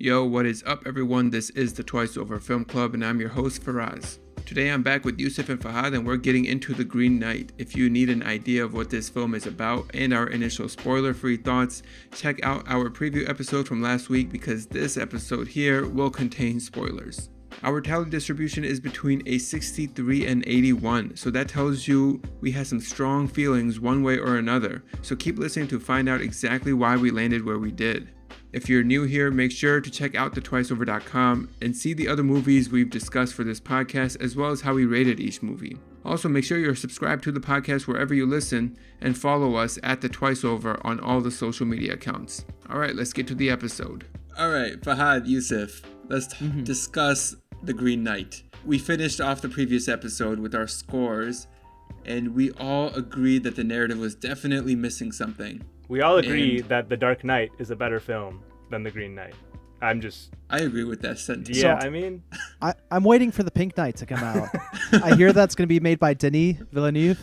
Yo, what is up everyone? This is the Twice Over Film Club and I'm your host Faraz. Today I'm back with Yusuf and Fahad and we're getting into The Green Knight. If you need an idea of what this film is about and our initial spoiler-free thoughts, check out our preview episode from last week because this episode here will contain spoilers. Our tally distribution is between a 63 and 81, so that tells you we had some strong feelings one way or another, so keep listening to find out exactly why we landed where we did. If you're new here, make sure to check out thetwiceover.com and see the other movies we've discussed for this podcast, as well as how we rated each movie. Also, make sure you're subscribed to the podcast wherever you listen and follow us at The Twice Over on all the social media accounts. All right, let's get to the episode. All right, Fahad, Yusuf, let's discuss The Green Knight. We finished off the previous episode with our scores, and we all agreed that the narrative was definitely missing something. We all agree that The Dark Knight is a better film than The Green Knight. I agree with that sentence. Yeah, so, I'm waiting for The Pink Knight to come out. I hear that's going to be made by Denis Villeneuve.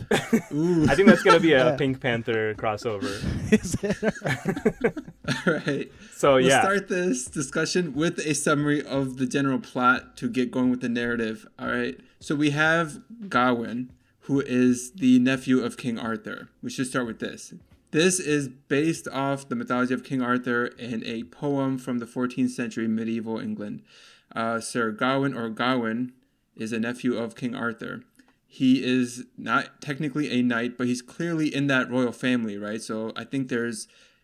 Ooh. I think that's going to be a Pink Panther crossover. Is it? All right. So, we'll start this discussion with a summary of the general plot to get going with the narrative. All right. So we have Gawain, who is the nephew of King Arthur. We should start with this. This is based off the mythology of King Arthur and a poem from the 14th century medieval England. Sir Gawain, or Gawain, is a nephew of King Arthur. He is not technically a knight, but he's clearly in that royal family, right? So I think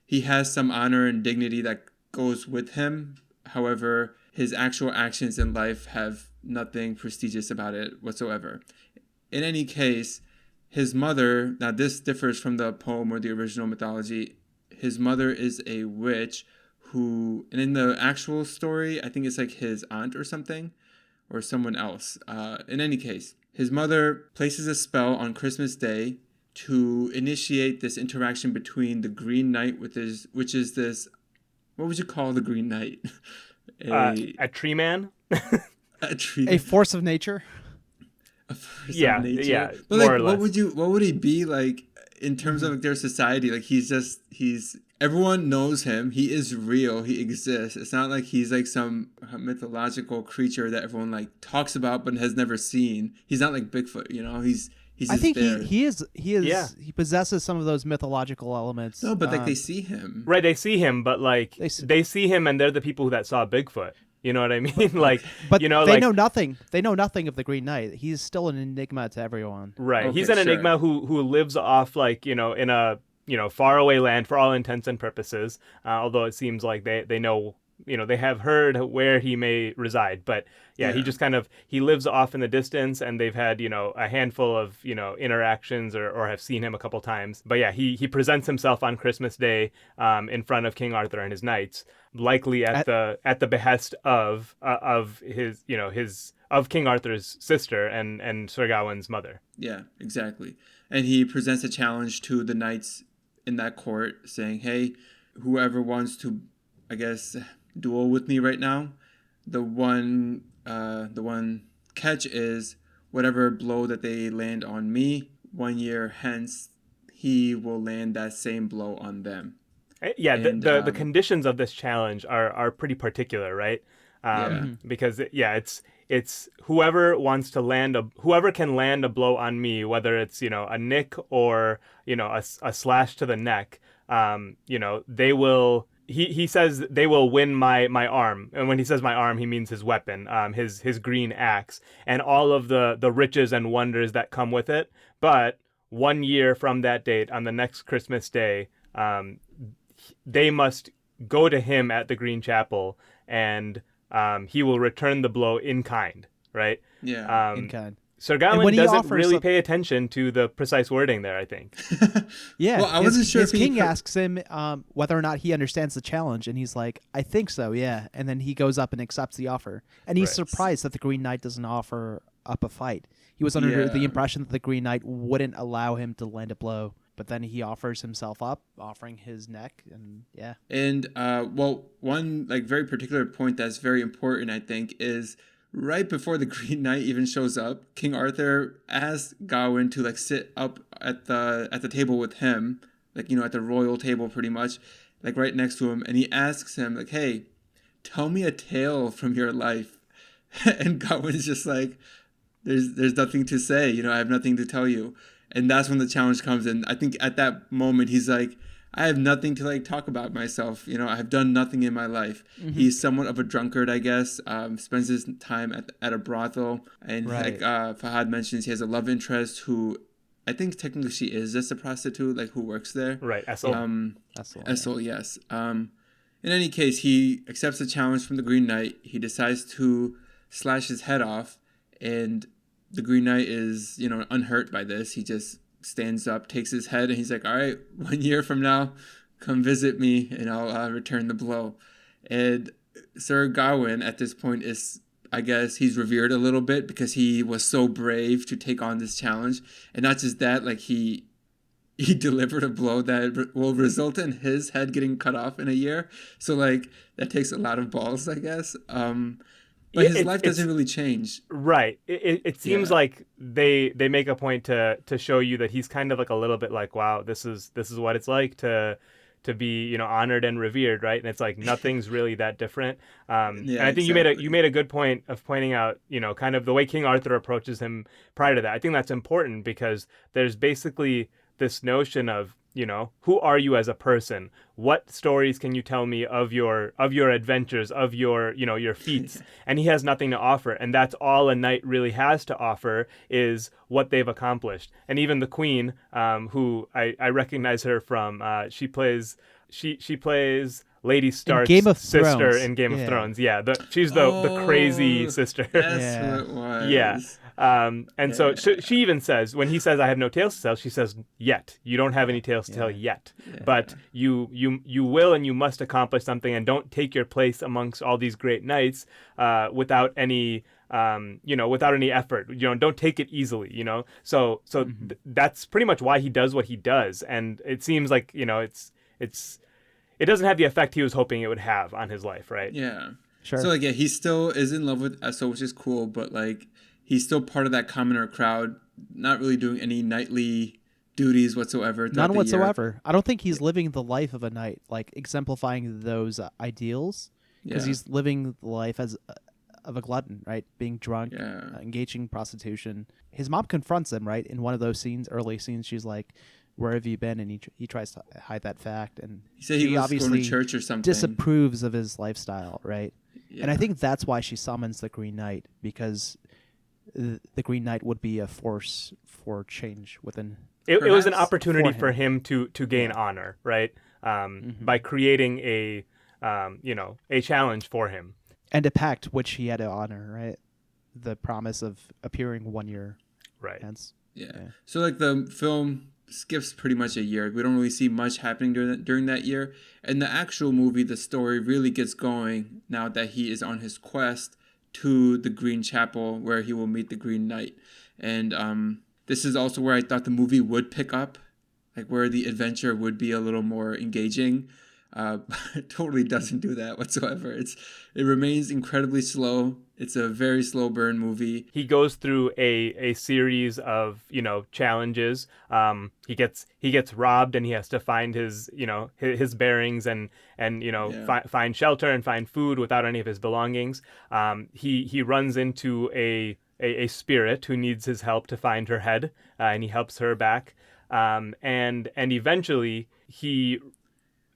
he has some honor and dignity that goes with him. However, his actual actions in life have nothing prestigious about it whatsoever. In any case, his mother, now this differs from the poem or the original mythology. His mother is a witch who, and in the actual story, I think it's like his aunt or something, or someone else. In any case, his mother places a spell on Christmas Day to initiate this interaction between the Green Knight which is this, what would you call the Green Knight? A tree man? A force of nature? Yeah, but more or like, less. what would he be like in terms of like, their society? Like everyone knows him. He is real. He exists. It's not like he's like some mythological creature that everyone like talks about but has never seen. He's not like Bigfoot, you know. He's just I think there. he is. Yeah. He possesses some of those mythological elements. No, but like they see him. Right, they see him, but like they see him and they're the people that saw Bigfoot. You know what I mean? Like, but you know, they know nothing. They know nothing of the Green Knight. He's still an enigma to everyone. Right. Okay, he's an enigma who lives off like, in a, faraway land for all intents and purposes. Although it seems like they know, they have heard where he may reside. But yeah, he just he lives off in the distance, and they've had, a handful of, interactions or have seen him a couple times. But yeah, he presents himself on Christmas Day in front of King Arthur and his knights, likely at the behest of King Arthur's sister and Sir Gawain's mother. Yeah, exactly. And he presents a challenge to the knights in that court, saying, "Hey, whoever wants to, I guess, duel with me right now, the one catch is whatever blow that they land on me, 1 year hence, he will land that same blow on them." Yeah, and, the conditions of this challenge are pretty particular, right? Because it's whoever can land a blow on me, whether it's a nick or a slash to the neck, they will. He says they will win my arm, and when he says my arm, he means his weapon, his green axe, and all of the riches and wonders that come with it. But 1 year from that date, on the next Christmas Day, they must go to him at the Green Chapel, and he will return the blow in kind, right? Yeah, in kind. Sir Gawain doesn't really pay attention to the precise wording there, I think. Yeah, well, I wasn't sure his king asks him whether or not he understands the challenge, and he's like, "I think so, yeah." And then he goes up and accepts the offer, and he's surprised that the Green Knight doesn't offer up a fight. He was under the impression that the Green Knight wouldn't allow him to land a blow. But then he offers himself up, offering his neck, and yeah. And one like very particular point that's very important, I think, is right before the Green Knight even shows up, King Arthur asks Gawain to like sit up at the table with him, like at the royal table, pretty much, like right next to him, and he asks him like, "Hey, tell me a tale from your life. And Gawain's just like, there's nothing to say, I have nothing to tell you. And that's when the challenge comes. And I think at that moment, he's like, I have nothing to like talk about myself. I have done nothing in my life. Mm-hmm. He's somewhat of a drunkard, I guess. Spends his time at a brothel. And like Fahad mentions, he has a love interest who I think technically she is just a prostitute, like who works there. Right, Essel. Essel, yes. In any case, he accepts the challenge from the Green Knight. He decides to slash his head off. And the Green Knight is, unhurt by this. He just stands up, takes his head, and he's like, all right, 1 year from now, come visit me, and I'll return the blow. And Sir Gawain, at this point, is, I guess, he's revered a little bit because he was so brave to take on this challenge. And not just that, like, he delivered a blow that will result in his head getting cut off in a year. So, like, that takes a lot of balls, I guess. But his life doesn't really change. Right. It seems like they make a point to show you that he's kind of like a little bit like, wow, this is what it's like to be, honored and revered, right? And it's like nothing's really that different. And I think you made a good point of pointing out, kind of the way King Arthur approaches him prior to that. I think that's important because there's basically this notion of, who are you as a person? What stories can you tell me of your adventures, of your feats? And he has nothing to offer. And that's all a knight really has to offer is what they've accomplished. And even the queen, who I recognize her from, she plays Lady Stark's sister in Game of Thrones. Yeah, she's the crazy sister. That's who it was. Yeah. So she even says, when he says, I have no tales to tell, she says, yet. You don't have any tales to tell yet. Yeah. But you will and you must accomplish something, and don't take your place amongst all these great knights without any without any effort. Don't take it easily, So that's pretty much why he does what he does. And it seems like, it doesn't have the effect he was hoping it would have on his life, right? Yeah. Sure. So, he still is in love with Essel, which is cool, but, he's still part of that commoner crowd, not really doing any knightly duties whatsoever. None whatsoever. I don't think he's living the life of a knight, exemplifying those ideals, because he's living the life of a glutton, right? Being drunk, engaging in prostitution. His mom confronts him, right? In one of those early scenes, she's like, where have you been? And he tries to hide that fact. And he said he was obviously going to church or something. Disapproves of his lifestyle, right? Yeah. And I think that's why she summons the Green Knight, because the Green Knight would be a force for change within. It was an opportunity for him to gain honor, right? By creating a challenge for him. And a pact which he had to honor, right? The promise of appearing 1 year. Right. Hence, yeah. So the film skips pretty much a year. We don't really see much happening during that year. And the actual movie, the story really gets going now that he is on his quest to the Green Chapel, where he will meet the Green Knight. And this is also where I thought the movie would pick up, where the adventure would be a little more engaging. It totally doesn't do that whatsoever. It remains incredibly slow. It's a very slow burn movie. He goes through a series of challenges. He gets robbed, and he has to find his his bearings and find shelter and find food without any of his belongings. He runs into a spirit who needs his help to find her head, and he helps her back. And eventually he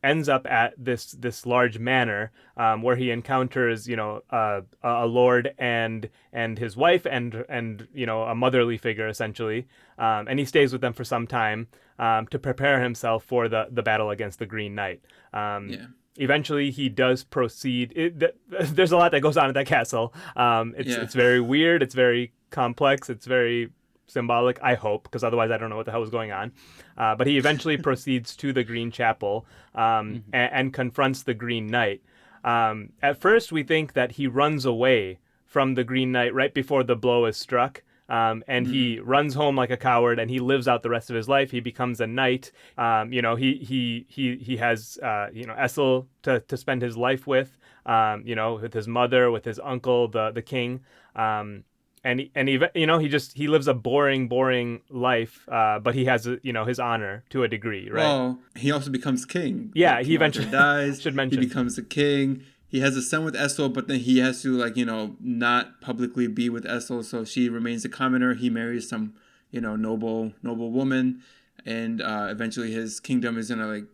ends up at this large manor where he encounters a lord and his wife and a motherly figure essentially, and he stays with them for some time to prepare himself for the battle against the Green Knight. Eventually he does proceed. There's a lot that goes on at that castle. It's very weird, it's very complex, it's very symbolic, I hope, because otherwise I don't know what the hell was going on. But he eventually proceeds to the Green Chapel and confronts the Green Knight. At first, we think that he runs away from the Green Knight right before the blow is struck. He runs home like a coward, and he lives out the rest of his life. He becomes a knight. He has Essel to spend his life with, with his mother, with his uncle, the king. He lives a boring life, but he has his honor to a degree, right? Well, he also becomes king. Yeah, he eventually dies. Should mention he becomes a king. he has a son with Essel, but then he has to like, not publicly be with Essel, so she remains a commoner. He marries some, noble woman, and eventually his kingdom is gonna like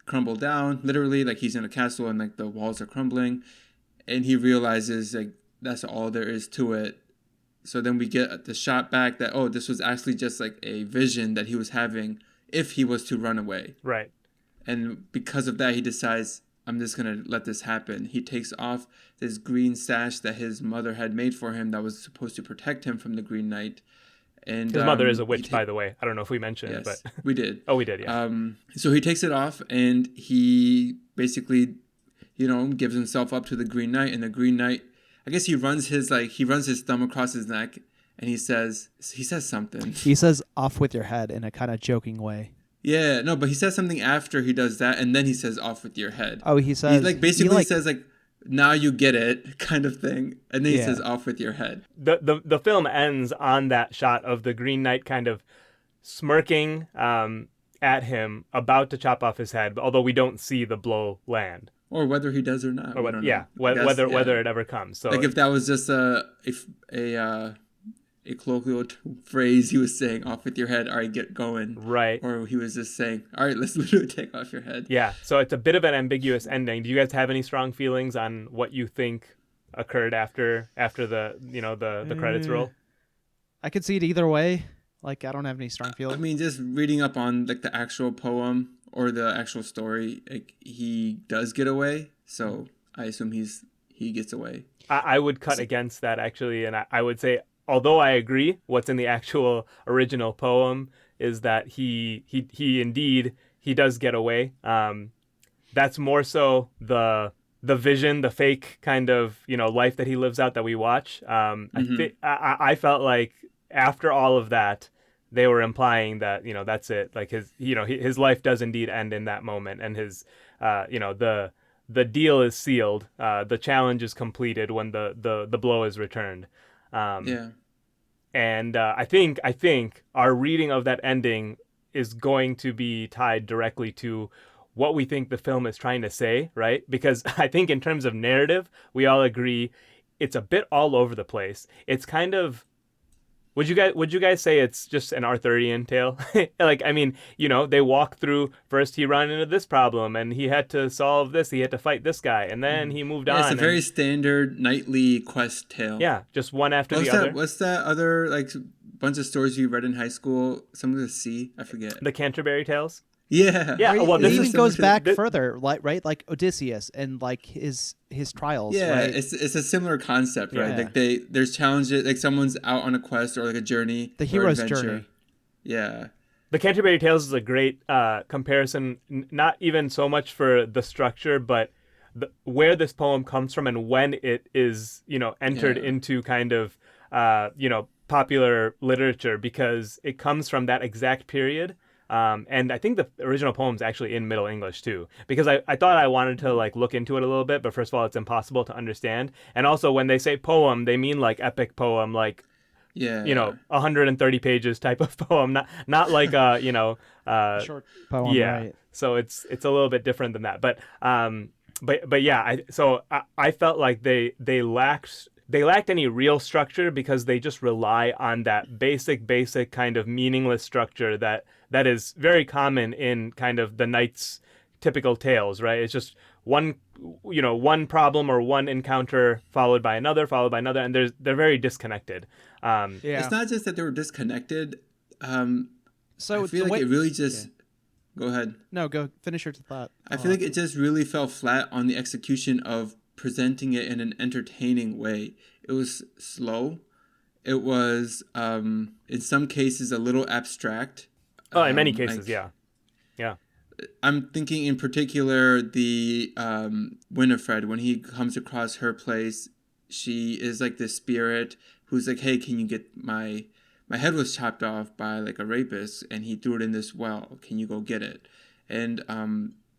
crumble down, literally, like he's in a castle and like the walls are crumbling, and he realizes like that's all there is to it. So then we get the shot back that, oh, this was actually just like a vision that he was having if he was to run away. Right. And because of that, he decides, I'm just going to let this happen. He takes off this green sash that his mother had made for him that was supposed to protect him from the Green Knight. And his mother is a witch, by the way. I don't know if we mentioned it, but we did. Oh, we did, yeah. So he takes it off, and he basically, gives himself up to the Green Knight. And the Green Knight, I guess he runs his thumb across his neck, and he says something. He says, "Off with your head," in a kind of joking way. Yeah, no, but he says something after he does that, and then he says, "Off with your head." Oh, he says, he basically says like, "Now you get it," kind of thing, and then he says, "Off with your head." The film ends on that shot of the Green Knight kind of smirking at him, about to chop off his head, although we don't see the blow land, or whether he does or not. Or whether it ever comes. So like if that was just a colloquial phrase he was saying, "Off with your head," all right, get going. Right. Or he was just saying, all right, let's literally take off your head. Yeah, so it's a bit of an ambiguous ending. Do you guys have any strong feelings on what you think occurred after the credits roll? I could see it either way. Like, I don't have any strong feelings. I mean, just reading up on like the actual poem or the actual story, like, he does get away, so I assume he gets away. I would cut against that, actually, and I would say, although I agree, what's in the actual original poem is that he indeed does get away. That's more so the vision, the fake kind of life that he lives out that we watch. I felt like after all of that, they were implying that that's it. Like his life does indeed end in that moment, and his the deal is sealed. The challenge is completed when the blow is returned. And I think our reading of that ending is going to be tied directly to what we think the film is trying to say, right? Because I think in terms of narrative, we all agree it's a bit all over the place. It's kind of, would you guys say it's just an Arthurian tale? Like, I mean, they walk through, first he ran into this problem and he had to solve this, he had to fight this guy, and then he moved on. It's a very standard knightly quest tale. Yeah, just one after the other. What's that other like bunch of stories you read in high school? Something with a C, I forget. The Canterbury Tales? Yeah. Well, this even goes back further, right? Like Odysseus and like his trials. Yeah, right? it's a similar concept, right? Like there's challenges, like someone's out on a quest or like a journey. The hero's journey. Yeah. The Canterbury Tales is a great comparison, not even so much for the structure, but where this poem comes from and when it is, entered into kind of, popular literature, because it comes from that exact period. And I think the original poem's actually in Middle English too, because I thought I wanted to like look into it a little bit, but first of all, it's impossible to understand. And also when they say poem, they mean like epic poem, like, 130 pages type of poem, not like short poem. Yeah. Right. So it's a little bit different than that. But yeah, I felt like they lacked any real structure, because they just rely on that basic kind of meaningless structure that is very common in kind of the knight's typical tales, right? It's just one problem or one encounter followed by another, and they're very disconnected. It's not just that they were disconnected. So I feel like it really just... Go ahead. No, go finish your thought. I feel like it just really fell flat on the execution of presenting it in an entertaining way. It was slow. It was, in some cases, a little abstract. In many cases, yeah. I'm thinking in particular the Winifred, when he comes across her place, she is like this spirit who's like, hey, can you get my head was chopped off by like a rapist and he threw it in this well. Can you go get it? And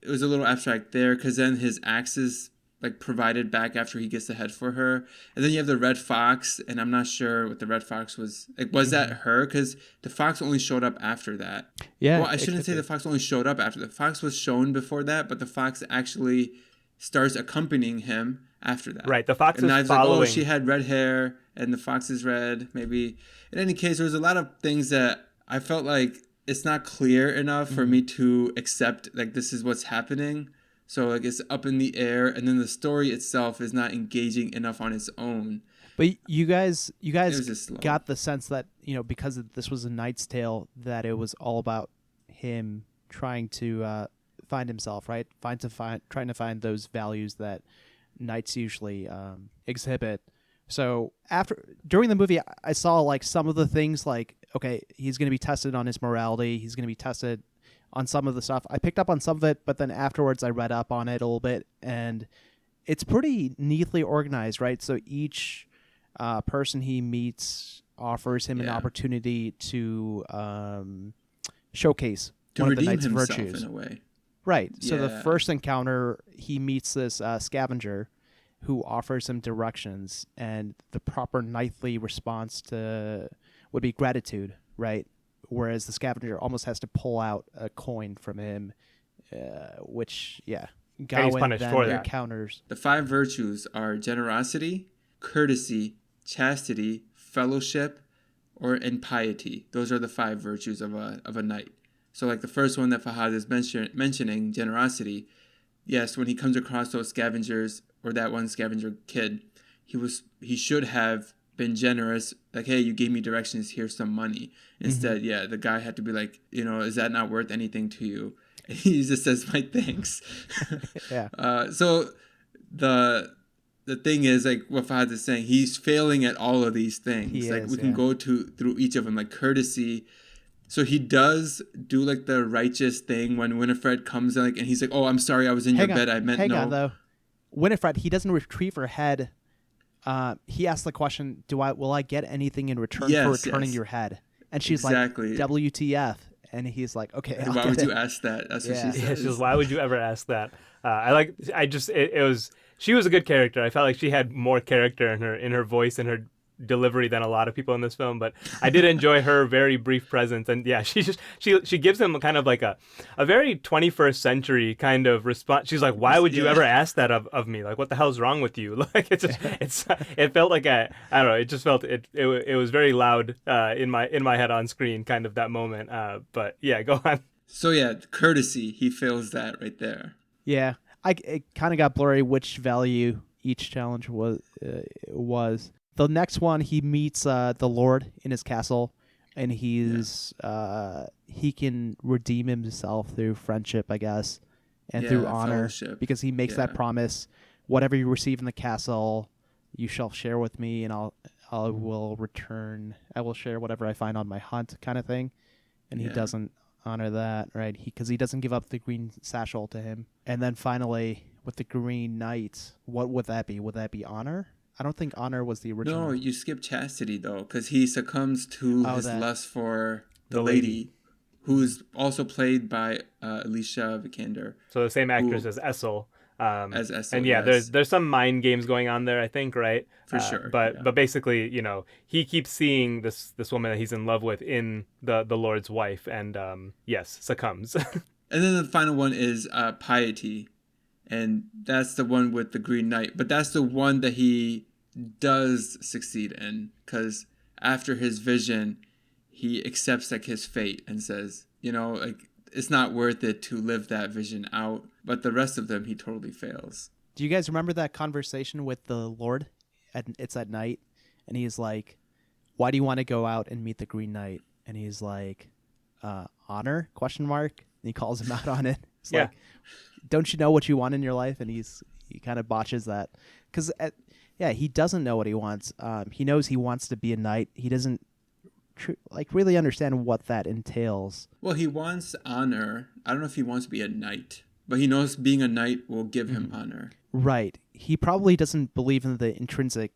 it was a little abstract there, because then his axe is like provided back after he gets the head for her. And then you have the red fox, and I'm not sure what the red fox was. Like, was that her? Because the fox only showed up after that. Yeah. Well, I shouldn't say the fox only showed up after. The fox was shown before that, but the fox actually starts accompanying him after that. Right, the fox and is Knight's following. like, oh, she had red hair, and the fox is red. Maybe. In any case, there was a lot of things that I felt like it's not clear enough for me to accept, like, this is what's happening. So, like, it's up in the air, and then the story itself is not engaging enough on its own. But you guys slow. got the sense that, because this was a Knight's Tale, that it was all about him trying to find himself, right? Trying to find those values that knights usually exhibit. So during the movie, I saw like some of the things, like, okay, he's going to be tested on his morality. He's going to be tested on some of the stuff. I picked up on some of it, but then afterwards I read up on it a little bit, and it's pretty neatly organized, right? So each person he meets offers him an opportunity to showcase one of the knight's virtues. In a way. Right. So the first encounter, he meets this scavenger who offers him directions, and the proper knightly response would be gratitude, right? Whereas the scavenger almost has to pull out a coin from him, which, Gawain then encounters. The 5 virtues are generosity, courtesy, chastity, fellowship, and piety. Those are the 5 virtues of a knight. So like the first one that Fahad is mentioning, generosity, yes, when he comes across those scavengers, or that one scavenger kid, he should have been generous, like, hey, you gave me directions, here's some money. Instead, the guy had to be like, is that not worth anything to you? And he just says, my thanks. So the thing is, like what Fahad is saying, he's failing at all of these things. We can go through each of them, like courtesy. So he does do like the righteous thing when Winifred comes in, like, and he's like, oh, I'm sorry, I was in your bed. I meant no. Hang on, though. Winifred, he doesn't retrieve her head. He asks the question, will I get anything in return for returning your head? And she's like, WTF? And he's like, okay, why would you ask that? That's what she says. Yeah, she goes, why would you ever ask that? She was a good character. I felt like she had more character in her voice and her delivery than a lot of people in this film, but I did enjoy her very brief presence. And she gives him kind of like a very 21st century kind of response. She's like, why would you ever ask that of me? Like, what the hell's wrong with you? Like, it felt like I don't know, it just felt it was very loud in my head on screen, kind of that moment. But yeah, go on. So courtesy, he fails that right there. Yeah, it kind of got blurry which value each challenge was. The next one, he meets the Lord in his castle, and he can redeem himself through friendship, I guess, and through honor, because he makes that promise: whatever you receive in the castle, you shall share with me, and I will return. I will share whatever I find on my hunt, kind of thing. And he doesn't honor that, right? Because he doesn't give up the green satchel to him. And then finally, with the Green Knight, what would that be? Would that be honor? I don't think honor was the original. No, you skip chastity, though, because he succumbs to his lust for the lady, who's also played by Alicia Vikander. So the same actress as Essel. As Essel, and there's some mind games going on there, I think, right? For sure. But basically, he keeps seeing this woman that he's in love with in the Lord's wife, and succumbs. And then the final one is piety. And that's the one with the Green Knight. But that's the one that he does succeed in. Because after his vision, he accepts like his fate and says, it's not worth it to live that vision out. But the rest of them, he totally fails. Do you guys remember that conversation with the Lord? It's at night. And he's like, why do you want to go out and meet the Green Knight? And he's like, honor? ? And he calls him out on it. It's like, don't you know what you want in your life? And he kind of botches that. Because, he doesn't know what he wants. He knows he wants to be a knight. He doesn't really understand what that entails. Well, he wants honor. I don't know if he wants to be a knight. But he knows being a knight will give him honor. Right. He probably doesn't believe in the intrinsic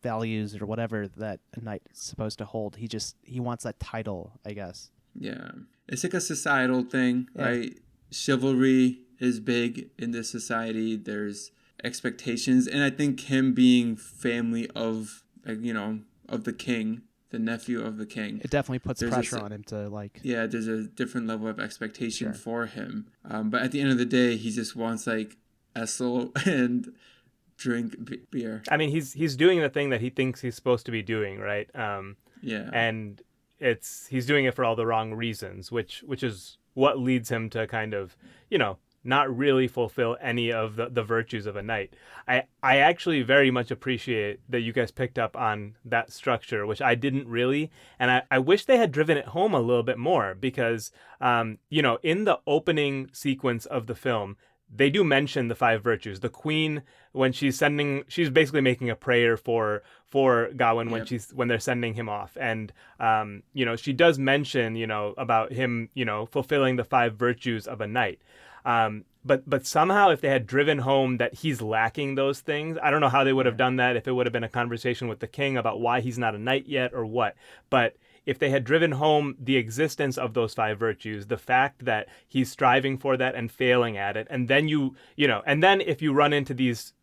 values or whatever that a knight is supposed to hold. He wants that title, I guess. Yeah. It's like a societal thing, right? Chivalry is big in this society. There's expectations. And I think him being family of, of the king, the nephew of the king. It definitely puts pressure on him to Yeah, there's a different level of expectation for him. But at the end of the day, he just wants Essel and drink beer. I mean, he's doing the thing that he thinks he's supposed to be doing, right? Yeah. And he's doing it for all the wrong reasons, which is what leads him to kind of, not really fulfill any of the virtues of a knight. I actually very much appreciate that you guys picked up on that structure, which I didn't really. And I wish they had driven it home a little bit more because, in the opening sequence of the film, they do mention the 5 virtues. The queen, when she's basically making a prayer for Gawain when they're sending him off. And, she does mention, about him, fulfilling the 5 virtues of a knight. But somehow if they had driven home that he's lacking those things, I don't know how they would have done that, if it would have been a conversation with the king about why he's not a knight yet or what. But if they had driven home the existence of those 5 virtues, the fact that he's striving for that and failing at it, and then and then if you run into these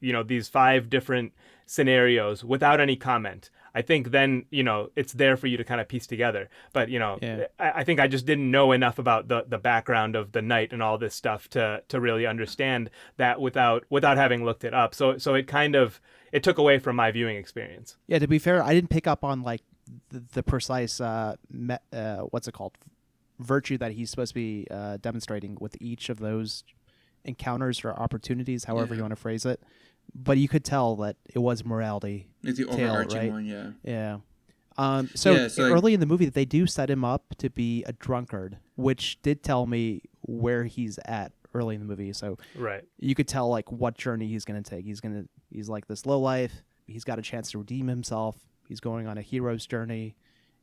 5 different scenarios without any comment, I think then, it's there for you to kind of piece together. But, I think I just didn't know enough about the background of the knight and all this stuff to really understand that without having looked it up. So it kind of, it took away from my viewing experience. Yeah, to be fair, I didn't pick up on like the precise, what's it called, virtue that he's supposed to be demonstrating with each of those encounters or opportunities, however you want to phrase it. But you could tell that it was morality. It's the overarching one, yeah. Yeah. So early in the movie, they do set him up to be a drunkard, which did tell me where he's at early in the movie. So you could tell like what journey he's going to take. He's like this low life. He's got a chance to redeem himself. He's going on a hero's journey,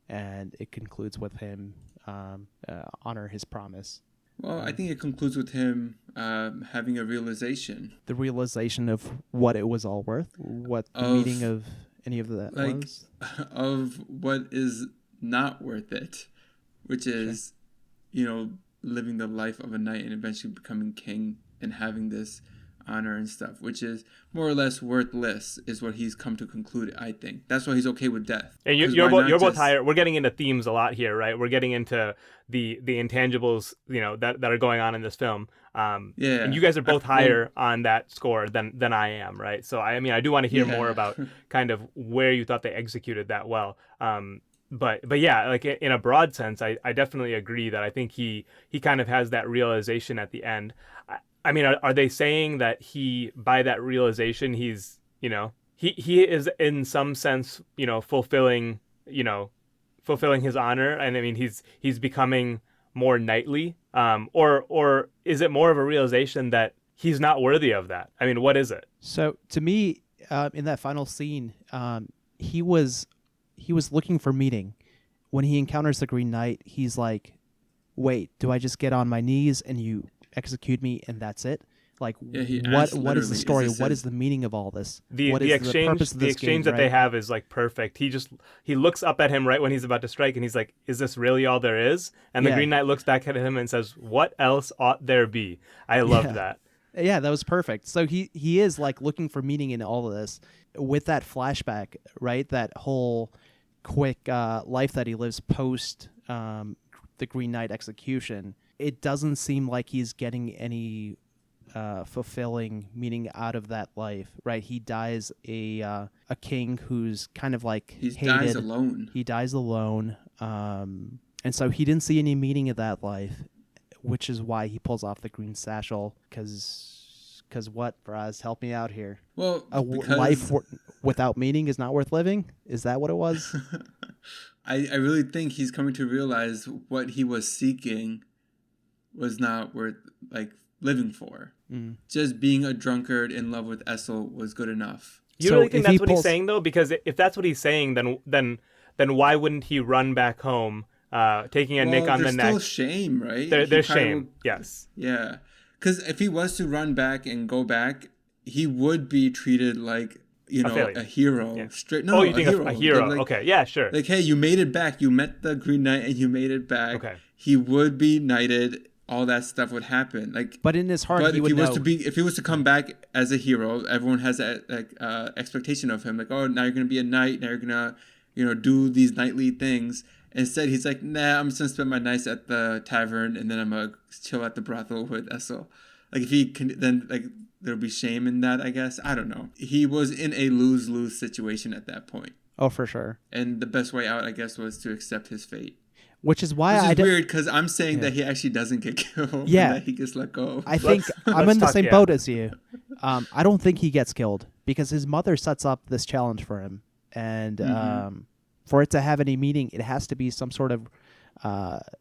and it concludes with him honor his promise. Well, I think it concludes with him having a realization. The realization of what it was all worth? What the meaning of any of that was? Of what is not worth it, which is, living the life of a knight and eventually becoming king and having this honor and stuff, which is more or less worthless, is what he's come to conclude. I think that's why he's okay with death. And you're both higher. We're getting into themes a lot here, right? We're getting into the intangibles, that are going on in this film. And you guys are both higher on that score than I am, right? So I mean, I do want to hear more about kind of where you thought they executed that well. But yeah, like in a broad sense, I definitely agree that I think he kind of has that realization at the end. I mean, are they saying that by that realization, he's, he is in some sense, fulfilling his honor? And I mean, he's becoming more knightly, or is it more of a realization that he's not worthy of that? I mean, what is it? So to me, in that final scene, he was looking for meaning. When he encounters the Green Knight, he's like, wait, do I just get on my knees and you execute me and that's it? Like, what is the story? What is the meaning of all this? The exchange that they have is like perfect. He looks up at him right when he's about to strike, and he's like, "Is this really all there is?" And the Green Knight looks back at him and says, "What else ought there be?" I love that. Yeah, that was perfect. So he is like looking for meaning in all of this with that flashback, right? That whole quick life that he lives post the Green Knight execution. It doesn't seem like he's getting any fulfilling meaning out of that life, right? He dies a king who's kind of like hated. Dies alone. He dies alone, and so he didn't see any meaning of that life, which is why he pulls off the green satchel. Because what, Braz? Help me out here. Well, life without meaning is not worth living. Is that what it was? I really think he's coming to realize what he was seeking was not worth living for. Just being a drunkard in love with Essel was good enough. You really think that's what he's saying though? Because if that's what he's saying, then why wouldn't he run back home, taking a nick on the neck? There's still shame, right? There's shame. Yes. Yeah, because if he was to run back and go back, he would be treated like a hero. Yeah. A hero? Okay, yeah, sure. Like, hey, you made it back. You met the Green Knight and you made it back. Okay. He would be knighted. All that stuff would happen. But in his heart, he would know. If he was to come back as a hero, everyone has that expectation of him. Like, oh, now you're gonna be a knight. Now you're gonna, do these knightly things. Instead, he's like, nah, I'm just gonna spend my nights at the tavern, and then I'm gonna chill at the brothel with Essel. Like, if he can, then there'll be shame in that, I guess. I don't know. He was in a lose-lose situation at that point. Oh, for sure. And the best way out, I guess, was to accept his fate. Which is why Which is weird, because I'm saying that he actually doesn't get killed. Yeah. And that he gets let go. I think I'm in the same boat as you. I don't think he gets killed because his mother sets up this challenge for him. And for it to have any meaning, it has to be some sort of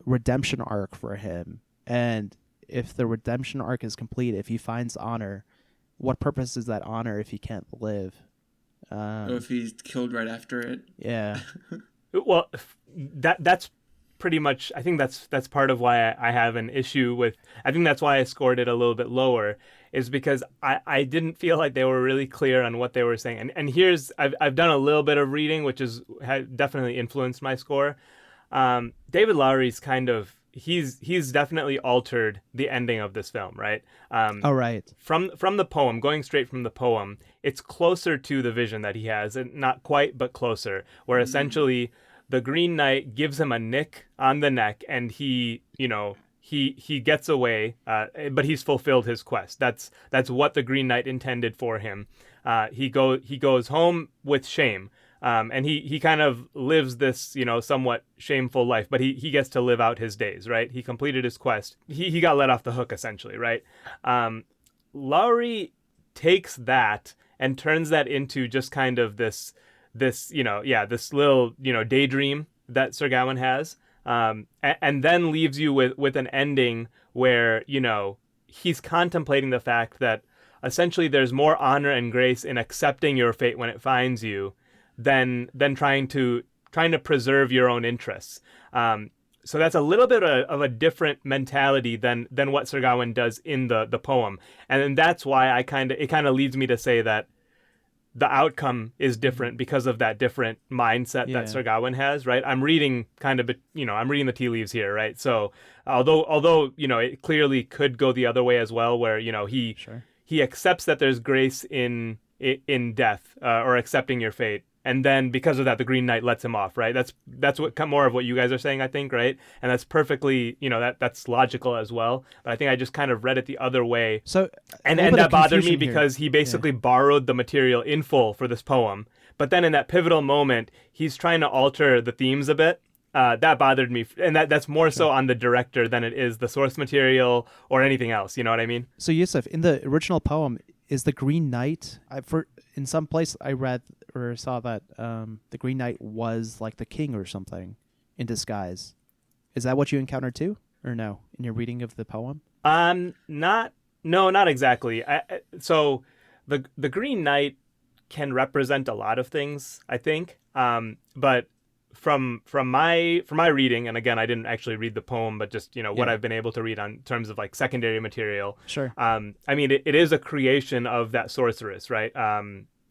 redemption arc for him. And if the redemption arc is complete, if he finds honor, what purpose is that honor if he can't live? Or if he's killed right after it. Yeah. Well, that's pretty much, I think that's part of why I have an issue with, I think that's why I scored it a little bit lower, is because I didn't feel like they were really clear on what they were saying. And here's, I've done a little bit of reading, which has definitely influenced my score. David Lowery's kind of, he's definitely altered the ending of this film, right? Right. From the poem, going straight from the poem, it's closer to the vision that he has, and not quite, but closer, where essentially the Green Knight gives him a nick on the neck, and he gets away, but he's fulfilled his quest. That's what the Green Knight intended for him. He goes home with shame. And he kind of lives this, somewhat shameful life, but he gets to live out his days, right? He completed his quest. He got let off the hook, essentially, right? Lowry takes that and turns that into just kind of this little, daydream that Sir Gawain has, and then leaves you with an ending where, he's contemplating the fact that essentially there's more honor and grace in accepting your fate when it finds you than trying to preserve your own interests. So that's a little bit of a different mentality than what Sir Gawain does in the poem. And then that's why it kind of leads me to say that the outcome is different because of that different mindset that Sir Gawain has, right? I'm reading I'm reading the tea leaves here, right? So although it clearly could go the other way as well, where he accepts that there's grace in death, or accepting your fate. And then because of that, the Green Knight lets him off, right? That's what more of what you guys are saying, I think, right? And that's perfectly, that's logical as well. But I think I just kind of read it the other way. So, and that bothered me because he basically borrowed the material in full for this poem. But then in that pivotal moment, he's trying to alter the themes a bit. That bothered me, and that's more so on the director than it is the source material or anything else. You know what I mean? So Yusuf, in the original poem, is the Green Knight? In some place I read or saw that the Green Knight was like the king or something in disguise. Is that what you encountered too, or no? In your reading of the poem? Not exactly. So the Green Knight can represent a lot of things, I think. But from my reading, and again, I didn't actually read the poem, but just what I've been able to read on terms of like secondary material. Sure. I mean, it is a creation of that sorceress, right?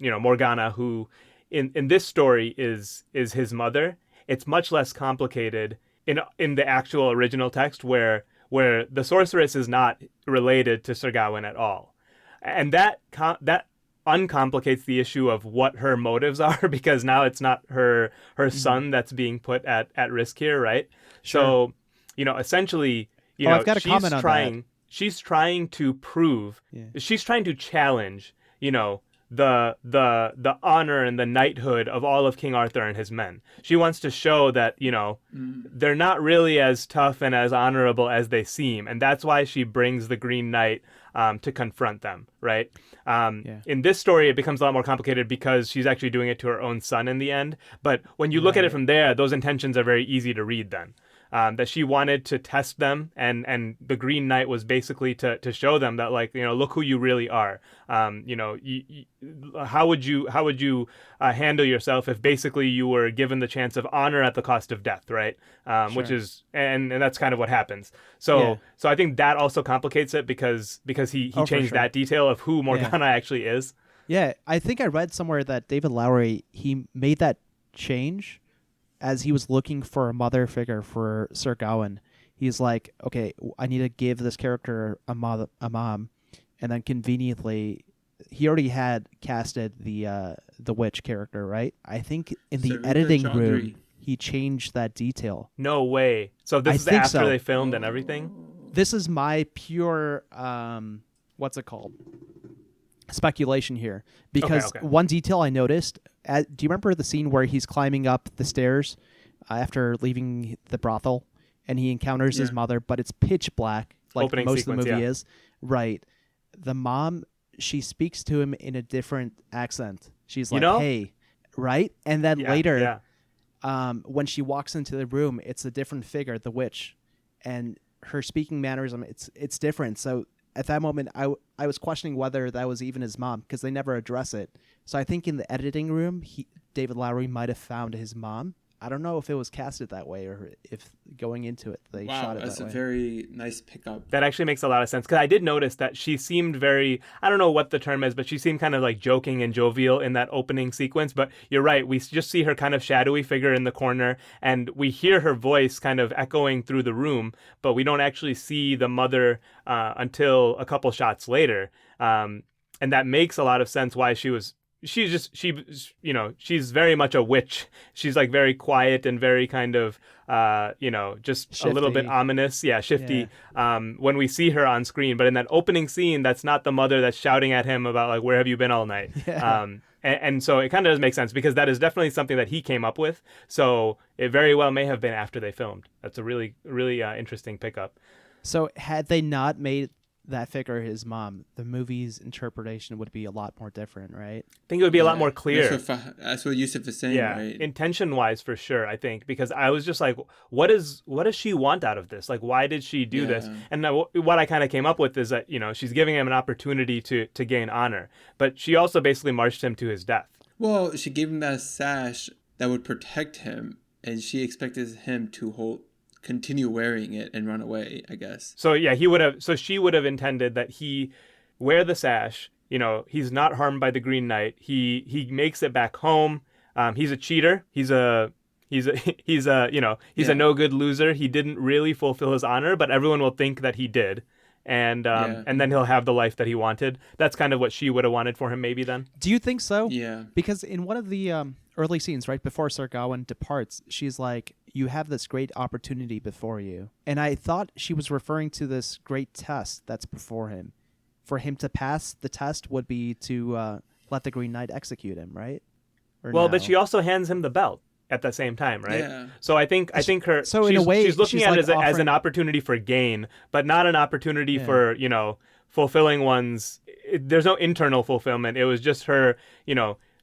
Morgana, who in this story is his mother. It's much less complicated in the actual original text, where the sorceress is not related to Sir Gawain at all, and that uncomplicates the issue of what her motives are, because now it's not her son that's being put at risk here, right? Sure. So, essentially, I've got a comment on that. She's trying to prove, she's trying to challenge, the honor and the knighthood of all of King Arthur and his men. She wants to show that, they're not really as tough and as honorable as they seem. And that's why she brings the Green Knight to confront them, right? In this story, it becomes a lot more complicated because she's actually doing it to her own son in the end. But when you look at it from there, those intentions are very easy to read then. That she wanted to test them, and the Green Knight was basically to show them that, like, look who you really are. How would you handle yourself if basically you were given the chance of honor at the cost of death, right? Which is and that's kind of what happens. So I think that also complicates it because he changed that detail of who Morgana actually is. Yeah, I think I read somewhere that David Lowery, he made that change as he was looking for a mother figure for Sir Gawain. He's like, okay, I need to give this character a mom, and then conveniently, he already had casted the witch character, right? I think in the editing room, he changed that detail. No way. So this is after they filmed and everything? This is my pure, what's it called? speculation here, because one detail I noticed. Do you remember the scene where he's climbing up the stairs after leaving the brothel, and he encounters his mother, but it's pitch black, like Opening most sequence, of the movie is. Right. The mom, she speaks to him in a different accent. She's like, "Hey," right? And then later, when she walks into the room, it's a different figure, the witch, and her speaking mannerism, it's different. So at that moment, I was questioning whether that was even his mom, because they never address it. So I think in the editing room, David Lowery might have found his mom. I don't know if it was casted that way or if going into it they shot it that way. Wow, that's a very nice pickup. That actually makes a lot of sense, because I did notice that she seemed very, I don't know what the term is, but she seemed kind of like joking and jovial in that opening sequence. But you're right, we just see her kind of shadowy figure in the corner, and we hear her voice kind of echoing through the room, but we don't actually see the mother until a couple shots later. And that makes a lot of sense why she's very much a witch. She's like very quiet and very kind of, just shifty. A little bit ominous. Yeah, shifty. Yeah. When we see her on screen. But in that opening scene, that's not the mother that's shouting at him about like, where have you been all night? Yeah. And so it kind of does make sense, because that is definitely something that he came up with. So it very well may have been after they filmed. That's a really, really interesting pickup. So had they not made that figure his mom, the movie's interpretation would be a lot more different, right? I think it would be a lot more clear. That's what Yusuf is saying, right? Intention-wise, for sure, I think, because I was just like, what does she want out of this? Like, why did she do this? And what I kind of came up with is that, she's giving him an opportunity to gain honor, but she also basically marched him to his death. Well, she gave him that sash that would protect him, and she expected him to continue wearing it and run away, I guess. So yeah, she would have intended that he wear the sash. He's not harmed by the Green Knight. He makes it back home. He's a cheater. He's a no good loser. He didn't really fulfill his honor, but everyone will think that he did. And then he'll have the life that he wanted. That's kind of what she would have wanted for him, maybe then. Do you think so? Yeah. Because in one of the early scenes, right before Sir Gawain departs, she's like, "You have this great opportunity before you." And I thought she was referring to this great test that's before him. For him to pass the test would be to let the Green Knight execute him, right? But she also hands him the belt at the same time, right? Yeah. So I think her. So in a way, she's looking at it as an opportunity for gain, but not an opportunity for fulfilling one's. There's no internal fulfillment. It was just her,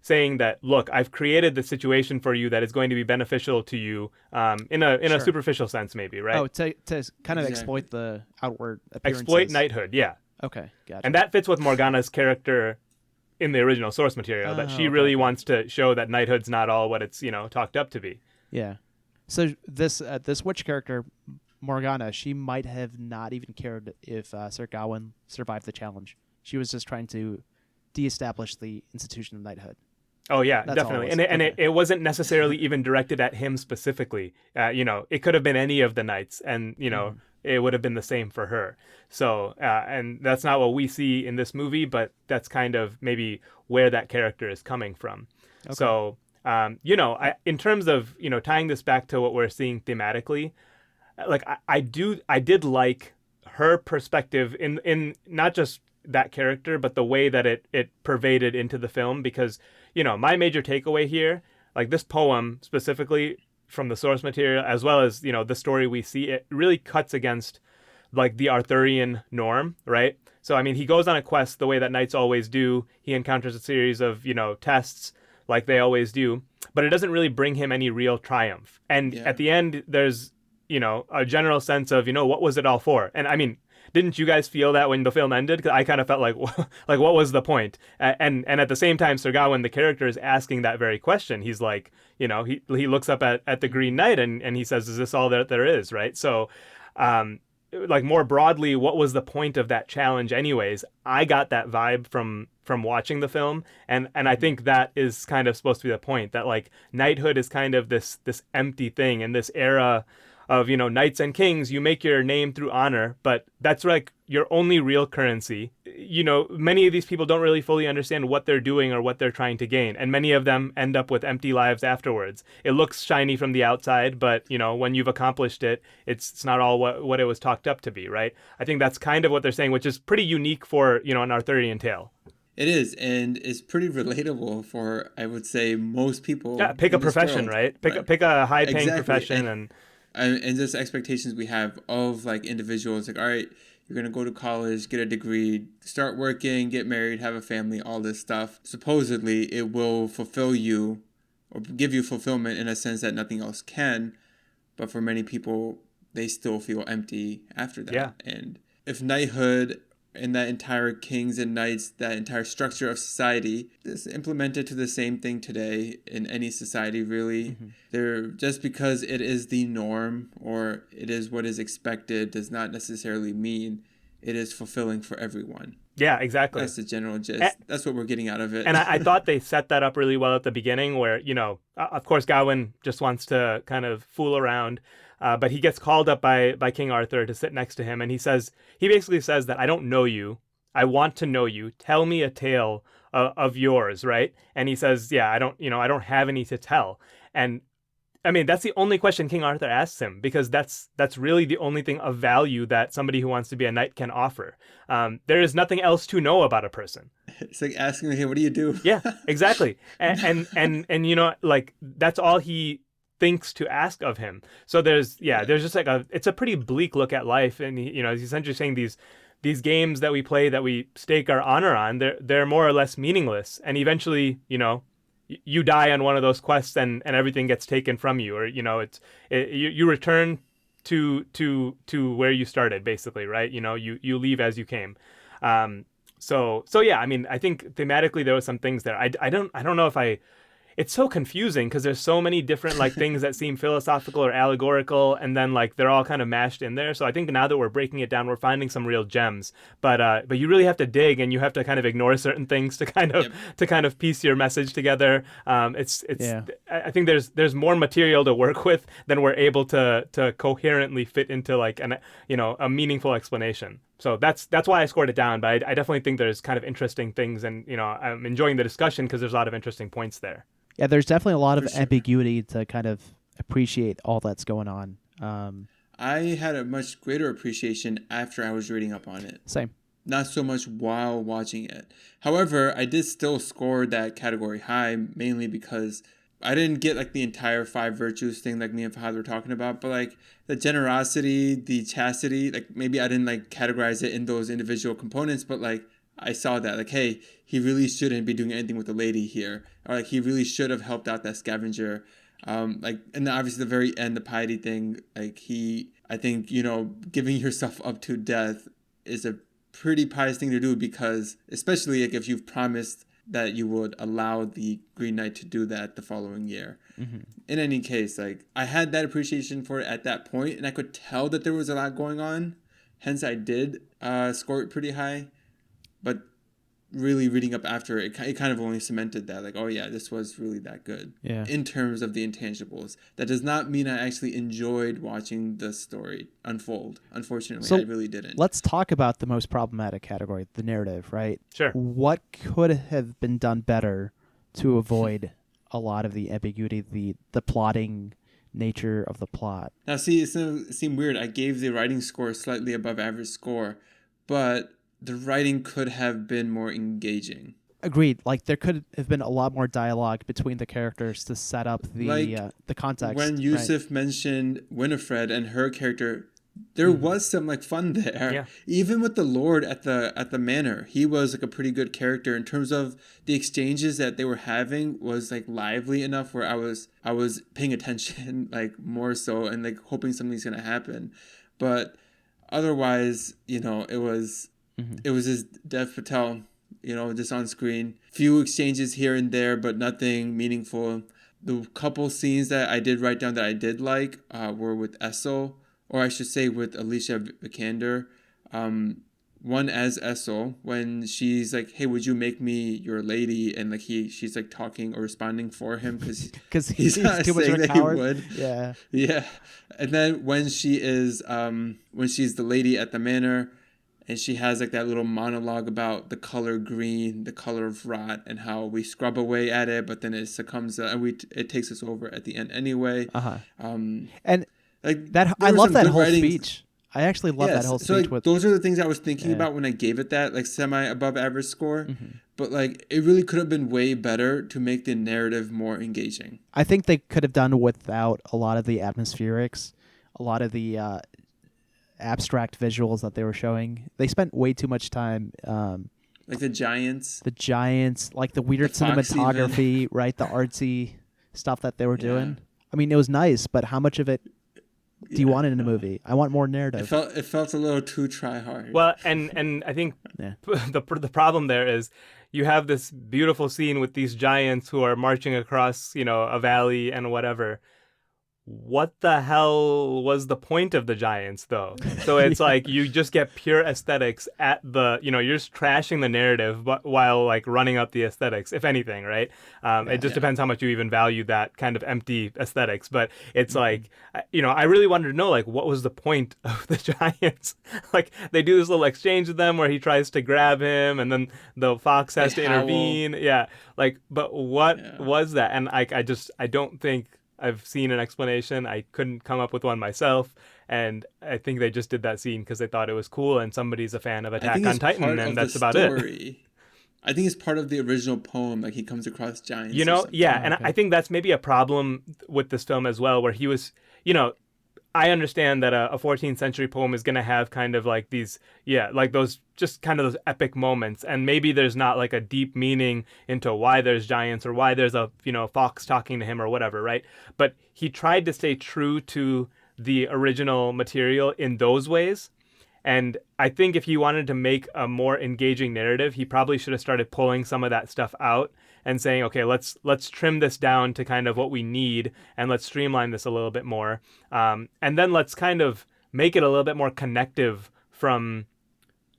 saying that, look, I've created the situation for you that is going to be beneficial to you, in a superficial sense, maybe, right? Oh, to kind of exploit the outward appearances. Exploit knighthood, yeah. Okay, gotcha. And that fits with Morgana's character in the original source material, that she really wants to show that knighthood's not all what it's talked up to be. Yeah. So this witch character, Morgana, she might have not even cared if Sir Gawain survived the challenge. She was just trying to de-establish the institution of knighthood. Oh yeah, that's definitely, and it wasn't necessarily even directed at him specifically. It could have been any of the knights, and it would have been the same for her. So, and that's not what we see in this movie, but that's kind of maybe where that character is coming from. Okay. So, in terms of tying this back to what we're seeing thematically, like I did like her perspective in not just that character, but the way that it pervaded into the film, because my major takeaway here, like this poem specifically from the source material, as well as the story we see, it really cuts against like the Arthurian norm, right? So I mean, he goes on a quest the way that knights always do. He encounters a series of tests like they always do, but it doesn't really bring him any real triumph. And at the end, there's a general sense of what was it all for? And I mean, didn't you guys feel that when the film ended? Because I kind of felt like what was the point? And at the same time, Sir Gawain, the character, is asking that very question. He's like, he looks up at the Green Knight and he says, "Is this all that there is?" Right? So, like more broadly, what was the point of that challenge anyways? I got that vibe from watching the film, and I think that is kind of supposed to be the point, that like knighthood is kind of this empty thing in this era of knights and kings. You make your name through honor, but that's like your only real currency. Many of these people don't really fully understand what they're doing or what they're trying to gain, and many of them end up with empty lives afterwards. It looks shiny from the outside, but when you've accomplished it, it's not all what it was talked up to be, right? I think that's kind of what they're saying, which is pretty unique for an Arthurian tale. It is, and it's pretty relatable for, I would say, most people. Yeah, pick a profession, world, right? Pick a high-paying profession, and just expectations we have of like individuals. Like, all right, you're gonna go to college, get a degree, start working, get married, have a family, all this stuff. Supposedly, it will fulfill you or give you fulfillment in a sense that nothing else can. But for many people, they still feel empty after that. Yeah. And if knighthood and that entire kings and knights, that entire structure of society is implemented to the same thing today in any society, really. They're just because it is the norm or it is what is expected does not necessarily mean it is fulfilling for everyone. Yeah, exactly. That's the general gist. That's what we're getting out of it. And I thought they set that up really well at the beginning where, of course, Gawain just wants to kind of fool around. But he gets called up by King Arthur to sit next to him. And he basically says that I don't know you. I want to know you. Tell me a tale of yours, right? And he says, yeah, I don't have any to tell. And I mean, that's the only question King Arthur asks him, because that's really the only thing of value that somebody who wants to be a knight can offer. There is nothing else to know about a person. It's like asking, hey, what do you do? Yeah, exactly. And like that's all he thinks to ask of him. So there's just like it's a pretty bleak look at life, and he's essentially saying these games that we play that we stake our honor on, they're more or less meaningless, and eventually you die on one of those quests and everything gets taken from you, or you return to where you started, basically, right? You leave as you came. So yeah, I mean, I think thematically there were some things there. I don't know if it's so confusing because there's so many different like things that seem philosophical or allegorical, and then like they're all kind of mashed in there. So I think now that we're breaking it down, we're finding some real gems. But you really have to dig, and you have to kind of ignore certain things to kind of piece your message together. I think there's more material to work with than we're able to coherently fit into like a meaningful explanation. So that's why I scored it down. But I definitely think there's kind of interesting things, and I'm enjoying the discussion because there's a lot of interesting points there. Yeah, there's definitely a lot of ambiguity to kind of appreciate all that's going on. I had a much greater appreciation after I was reading up on it. Same. Not so much while watching it. However, I did still score that category high, mainly because I didn't get like the entire 5 virtues thing like me and Fahad were talking about, but like the generosity, the chastity, like maybe I didn't like categorize it in those individual components, but like I saw that like, hey, he really shouldn't be doing anything with the lady here, or like he really should have helped out that scavenger. And then obviously the very end, the piety thing, like I think giving yourself up to death is a pretty pious thing to do, because especially like if you've promised that you would allow the Green Knight to do that the following year. Mm-hmm. In any case, like I had that appreciation for it at that point, and I could tell that there was a lot going on. Hence, I did score it pretty high. But really reading up after it kind of only cemented that, like, oh yeah, this was really that good. Yeah. In terms of the intangibles. That does not mean I actually enjoyed watching the story unfold. Unfortunately, I really didn't. Let's talk about the most problematic category, the narrative, right? Sure. What could have been done better to avoid a lot of the ambiguity, the plotting nature of the plot? Now, see, it's going to seem weird. I gave the writing score slightly above average score, but the writing could have been more engaging. Agreed. Like there could have been a lot more dialogue between the characters to set up the context. When Yusuf mentioned Winifred and her character, there was some like fun there. Yeah. Even with the Lord at the manor, he was like a pretty good character in terms of the exchanges that they were having was like lively enough where I was paying attention like more so and like hoping something's gonna happen. But otherwise, it was just Dev Patel, just on screen. Few exchanges here and there, but nothing meaningful. The couple scenes that I did write down that I did like were with Essel, or I should say with Alicia Vikander. One as Essel, when she's like, hey, would you make me your lady? And like she's like talking or responding for him because he's not too much saying of a that coward. He would. Yeah. Yeah. And then when she is when she's the lady at the manor, and she has like that little monologue about the color green, the color of rot, and how we scrub away at it, but then it succumbs and it takes us over at the end anyway. And like that I love that whole speech. I actually love that whole speech. Like, those are the things I was thinking about when I gave it that like semi above average score. Mm-hmm. but like it really could have been way better to make the narrative more engaging. I think they could have done without a lot of the atmospherics, a lot of the abstract visuals that they were showing. They spent way too much time. Like the giants, like the weird cinematography, right? The artsy stuff that they were doing. I mean, it was nice, but how much of it do you want in a movie? I want more narrative. It felt a little too try hard. Well, and I think the problem there is you have this beautiful scene with these giants who are marching across, a valley and whatever. What the hell was the point of the giants, though? So it's like you just get pure aesthetics at the, you're just trashing the narrative while like running up the aesthetics, if anything, right? It just depends how much you even value that kind of empty aesthetics. But it's like, I really wanted to know, like, what was the point of the giants? Like, they do this little exchange with them where he tries to grab him and then the fox has to intervene. Yeah. Like, but what was that? And I don't think I've seen an explanation. I couldn't come up with one myself, and I think they just did that scene because they thought it was cool, and somebody's a fan of Attack on Titan, and that's about it. I think it's part of the original poem, like he comes across giants. I think that's maybe a problem with this film as well, where he was, I understand that a 14th century poem is going to have kind of like these, like those, just kind of those epic moments. And maybe there's not like a deep meaning into why there's giants or why there's a, fox talking to him or whatever, right? But he tried to stay true to the original material in those ways. And I think if he wanted to make a more engaging narrative, he probably should have started pulling some of that stuff out and saying, okay, let's trim this down to kind of what we need, and let's streamline this a little bit more. And then let's kind of make it a little bit more connective from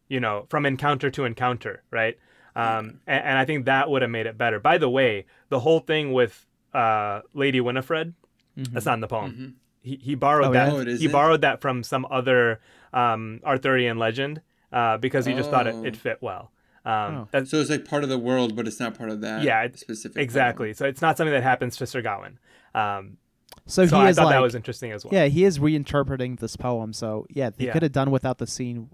encounter to encounter, right? And I think that would have made it better. By the way, the whole thing with Lady Winifred, that's not in the poem. Mm-hmm. He borrowed that. Oh, he borrowed that from some other Arthurian legend because he just thought it fit well. So it's like part of the world, but it's not part of that specific exactly. poem. So it's not something that happens to Sir Gawain. So I thought that was interesting as well. Yeah, he is reinterpreting this poem. So he could have done without the scene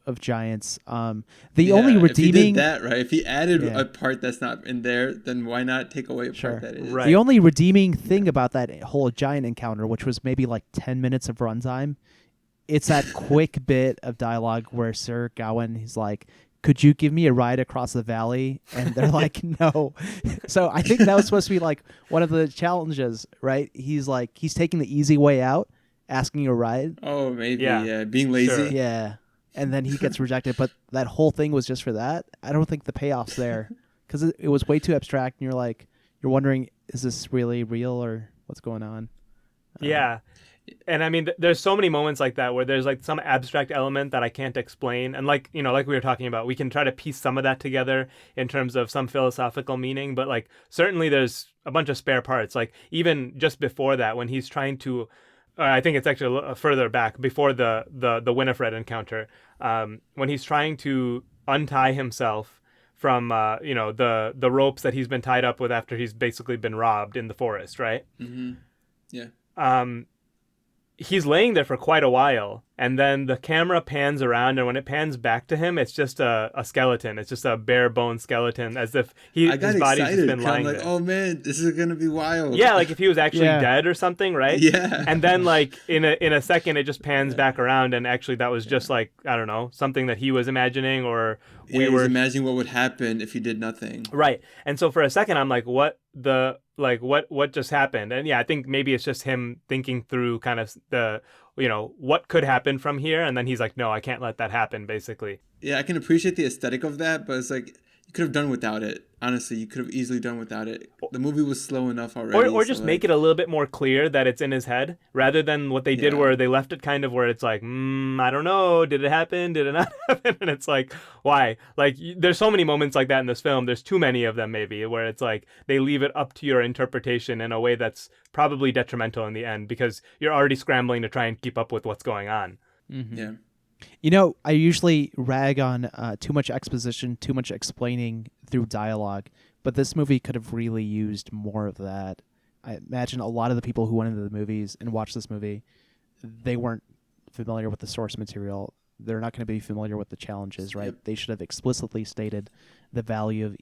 of giants. The only redeeming, if he did that, right? If he added a part that's not in there, then why not take away a part that is? Right. The only redeeming thing about that whole giant encounter, which was maybe like 10 minutes of runtime, it's that quick bit of dialogue where Sir Gawain, he's like, could you give me a ride across the valley? And they're like, no. So I think that was supposed to be like one of the challenges, right? He's taking the easy way out, asking a ride. Oh, maybe, being lazy. Sure. Yeah. And then he gets rejected. But that whole thing was just for that. I don't think the payoff's there because it was way too abstract. And you're wondering, is this really real or what's going on? Yeah. And I mean, there's so many moments like that where there's like some abstract element that I can't explain. And like we were talking about, we can try to piece some of that together in terms of some philosophical meaning. But like, certainly there's a bunch of spare parts. Like even just before that, when he's trying to, I think it's actually a little further back before the Winifred encounter, when he's trying to untie himself from, the ropes that he's been tied up with after he's basically been robbed in the forest, right? Mm-hmm. Yeah. He's laying there for quite a while, and then the camera pans around, and when it pans back to him, it's just a skeleton. It's just a bare bone skeleton, as if his body's just been lying there. Oh man, this is gonna be wild. Yeah, like if he was actually dead or something, right? Yeah. And then like in a second, it just pans back around, and actually that was just like, I don't know, something that he was imagining, or we were imagining what would happen if he did nothing. Right. And so for a second, I'm like, what just happened? And I think maybe it's just him thinking through kind of the, what could happen from here. And then he's like, no, I can't let that happen, basically. Yeah, I can appreciate the aesthetic of that, but it's like, you could have done without it. Honestly, you could have easily done without it. The movie was slow enough already. Or just make it a little bit more clear that it's in his head, rather than what they did where they left it kind of where it's like, I don't know, did it happen? Did it not happen? And it's like, why? Like, there's so many moments like that in this film. There's too many of them, maybe, where it's like they leave it up to your interpretation in a way that's probably detrimental in the end because you're already scrambling to try and keep up with what's going on. Mm-hmm. Yeah. I usually rag on too much exposition, too much explaining through dialogue, but this movie could have really used more of that. I imagine a lot of the people who went into the movies and watched this movie, they weren't familiar with the source material. they're not going to be familiar with the challenges, right? Yep. They should have explicitly stated the value of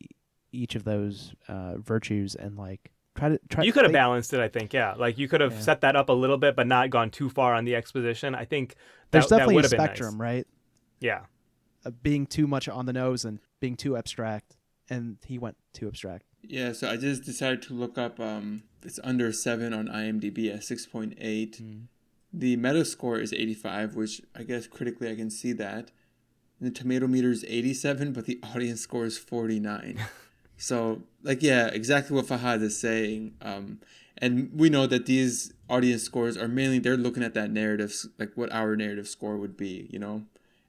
each of those virtues and like try. You could have balanced it, I think. Yeah, like you could have set that up a little bit, but not gone too far on the exposition. I think there's definitely that a spectrum, nice. right? Yeah, being too much on the nose and being too abstract, and he went too abstract. Yeah, so I just decided to look up. It's under 7 on IMDb at 6.8. The Metascore is 85, which I guess critically I can see that. And the tomato meter is 87, but the audience score is 49. So, like, yeah, exactly what Fahad is saying. And we know that these audience scores are mainly, they're looking at that narrative, like what our narrative score would be, you know?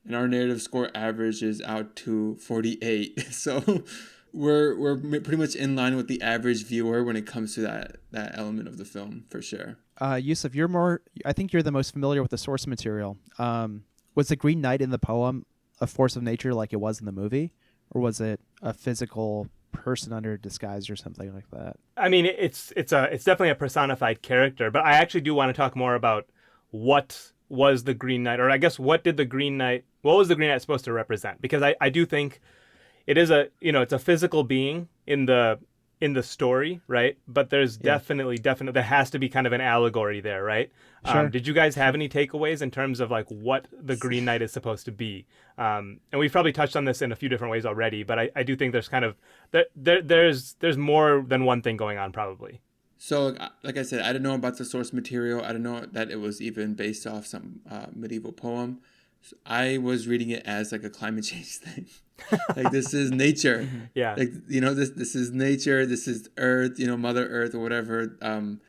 And our narrative score averages out to 48. So we're pretty much in line with the average viewer when it comes to that element of the film, for sure. Yusuf, I think you're the most familiar with the source material. Was the Green Knight in the poem a force of nature like it was in the movie? Or was it a physical person under disguise or something like that? I mean, it's definitely a personified character, but I actually do want to talk more about what was the Green Knight, or I guess what was the Green Knight supposed to represent? Because I do think it is it's a physical being in the story, right? But there's definitely there has to be kind of an allegory there, right? Sure. Did you guys have any takeaways in terms of like what the Green Knight is supposed to be? And we've probably touched on this in a few different ways already, but I do think there's kind of there's more than one thing going on probably. So, like I said, I didn't know about the source material. I didn't know that it was even based off some medieval poem. So I was reading it as like a climate change thing. Like, this is nature. Yeah. Like, this is nature. This is Earth, Mother Earth or whatever.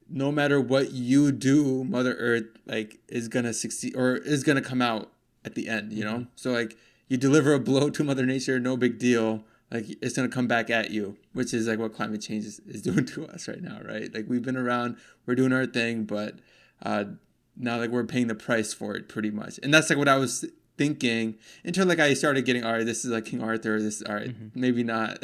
No matter what you do, Mother Earth, like, is going to succeed or is going to come out at the end, So, like, you deliver a blow to Mother Nature, no big deal. Like, it's going to come back at you, which is like what climate change is doing to us right now, right? Like, we've been around, we're doing our thing, but now, like, we're paying the price for it pretty much. And that's like what I was thinking until like I started getting, all right, this is like King Arthur, this, all right, maybe not.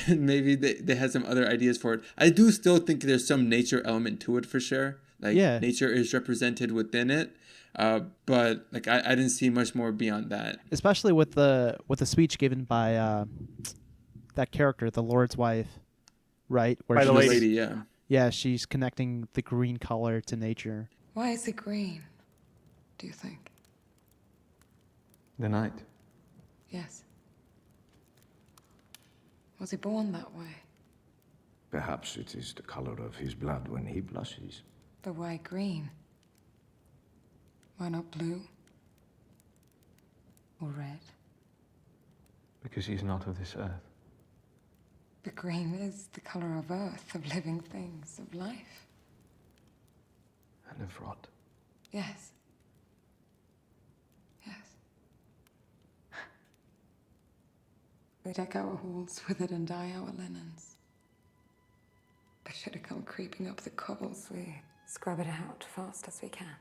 Maybe they had some other ideas for it. I do still think there's some nature element to it for sure. Like, nature is represented within it. But like I didn't see much more beyond that. Especially with the speech given by that character, the Lord's wife, right? Where by the lady, yeah. Yeah, she's connecting the green color to nature. Why is it green, do you think? The night. Yes. Was he born that way? Perhaps it is the color of his blood when he blushes. But why green? Why not blue? Or red? Because he's not of this earth. But green is the color of earth, of living things, of life. And of rot. Yes. Yes. We deck our halls with it and dye our linens. But should it come creeping up the cobbles, we scrub it out fast as we can.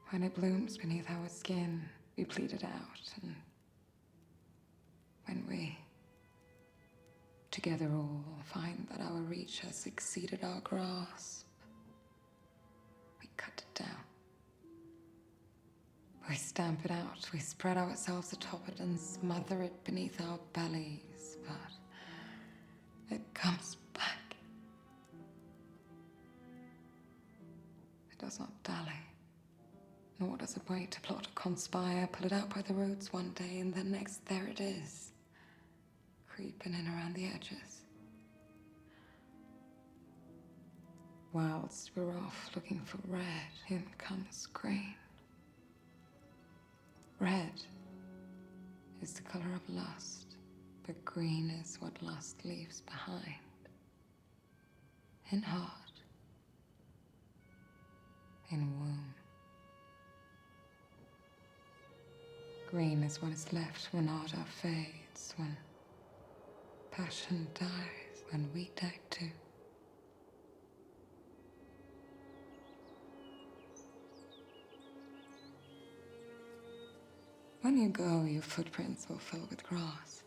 When it blooms beneath our skin, we plead it out, and when we, together all, find that our reach has exceeded our grasp, we cut it down. We stamp it out, we spread ourselves atop it and smother it beneath our bellies, but it comes back. It does not dally. Nor does it wait to plot or conspire, pull it out by the roots one day, and then next there it is, creeping in around the edges. Whilst we're off looking for red, in comes green. Red is the color of lust, but green is what lust leaves behind. In heart, in womb. Green is what is left when ardor fades, when passion dies, when we die too. When you go, your footprints will fill with grass.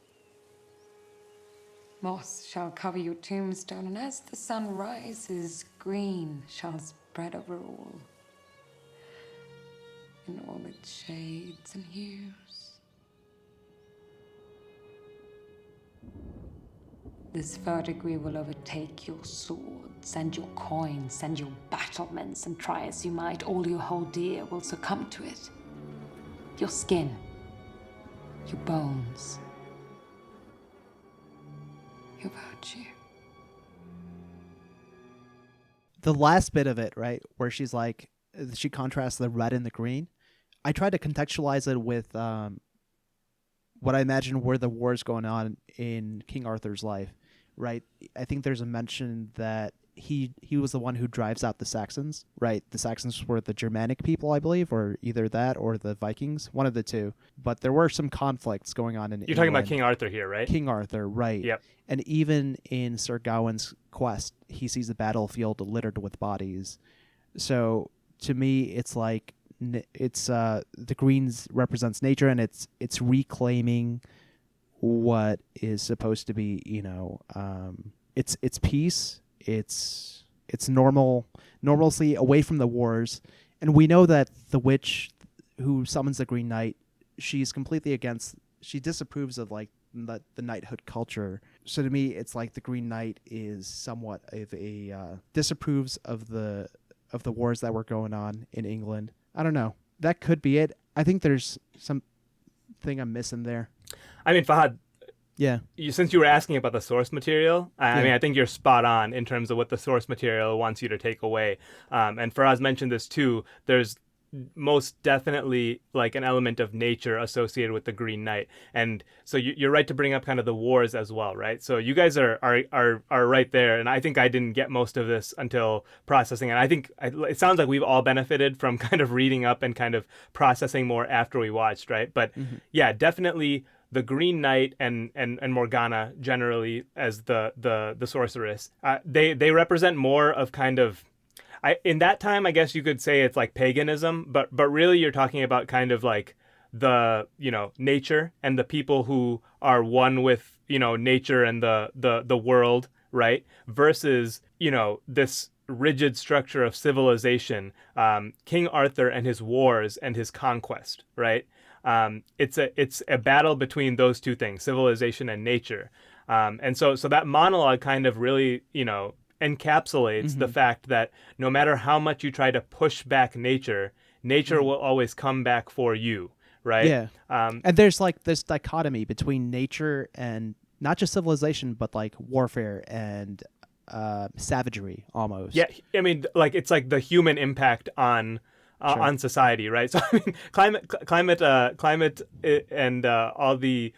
Moss shall cover your tombstone, and as the sun rises, green shall spread over all. in all its shades and hues. This verdigris will overtake your swords and your coins and your battlements, and try as you might, all you hold dear will succumb to it. Your skin, your bones, your virtue. The last bit of it, right, where she's like, she contrasts the red and the green. I tried to contextualize it with what I imagine were the wars going on in King Arthur's life, right? I think there's a mention that he was the one who drives out the Saxons, right? The Saxons were the Germanic people, I believe, or either that or the Vikings, one of the two. But there were some conflicts going on in You're talking about King Arthur here, right? King Arthur, right. Yep. And even in Sir Gawain's quest, he sees the battlefield littered with bodies. So to me, it's like it's the greens represents nature, and it's reclaiming what is supposed to be, it's peace, it's normalcy away from the wars. And we know that the witch who summons the Green Knight, she disapproves of like the knighthood culture. So to me, it's like the Green Knight is somewhat of a disapproves of the wars that were going on in England. I don't know. That could be it. I think there's something I'm missing there. I mean, Fahad, yeah. Since you were asking about the source material, I mean, I think you're spot on in terms of what the source material wants you to take away. And Faraz mentioned this too. There's most definitely like an element of nature associated with the Green Knight, and so you're right to bring up kind of the wars as well, right? So you guys are right there, and I think I didn't get most of this until processing, and I think it sounds like we've all benefited from kind of reading up and kind of processing more after we watched, right? But yeah, definitely the Green Knight and Morgana generally as the sorceress, they represent more of kind of, in that time, I guess you could say it's like paganism, but really you're talking about kind of like the, nature and the people who are one with, nature and the world, right? Versus, this rigid structure of civilization, King Arthur and his wars and his conquest, right? It's a battle between those two things, civilization and nature. And so that monologue kind of really, encapsulates the fact that no matter how much you try to push back nature will always come back for you, right? Yeah. And there's like this dichotomy between nature and not just civilization, but like warfare and savagery almost. Yeah, I mean, like it's like the human impact on society, right? So I mean, climate, and all the,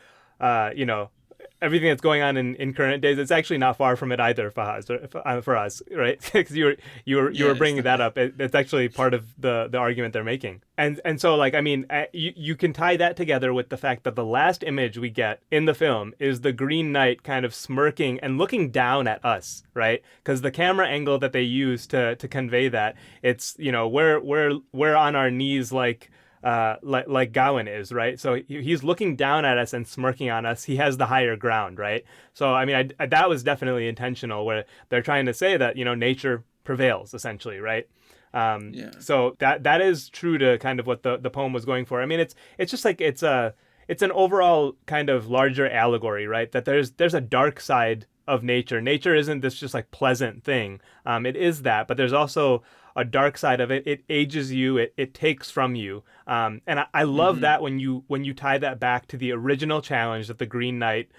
everything that's going on in current days, it's actually not far from it either, Fahaz, for us, right? Because you were bringing that up. It's actually part of the argument they're making, and so like I mean, you can tie that together with the fact that the last image we get in the film is the Green Knight kind of smirking and looking down at us, right? Because the camera angle that they use to convey that, it's we're on our knees like Gawain is, right? So he's looking down at us and smirking on us. He has the higher ground, right? So I mean, that was definitely intentional, where they're trying to say that nature prevails essentially, right? So that is true to kind of what the poem was going for. I mean, it's just like it's an overall kind of larger allegory, right? That there's a dark side of nature. Nature isn't this just like pleasant thing. It is that, but there's also a dark side of it. It ages you. It takes from you. And I love that when you tie that back to the original challenge that the Green Knight,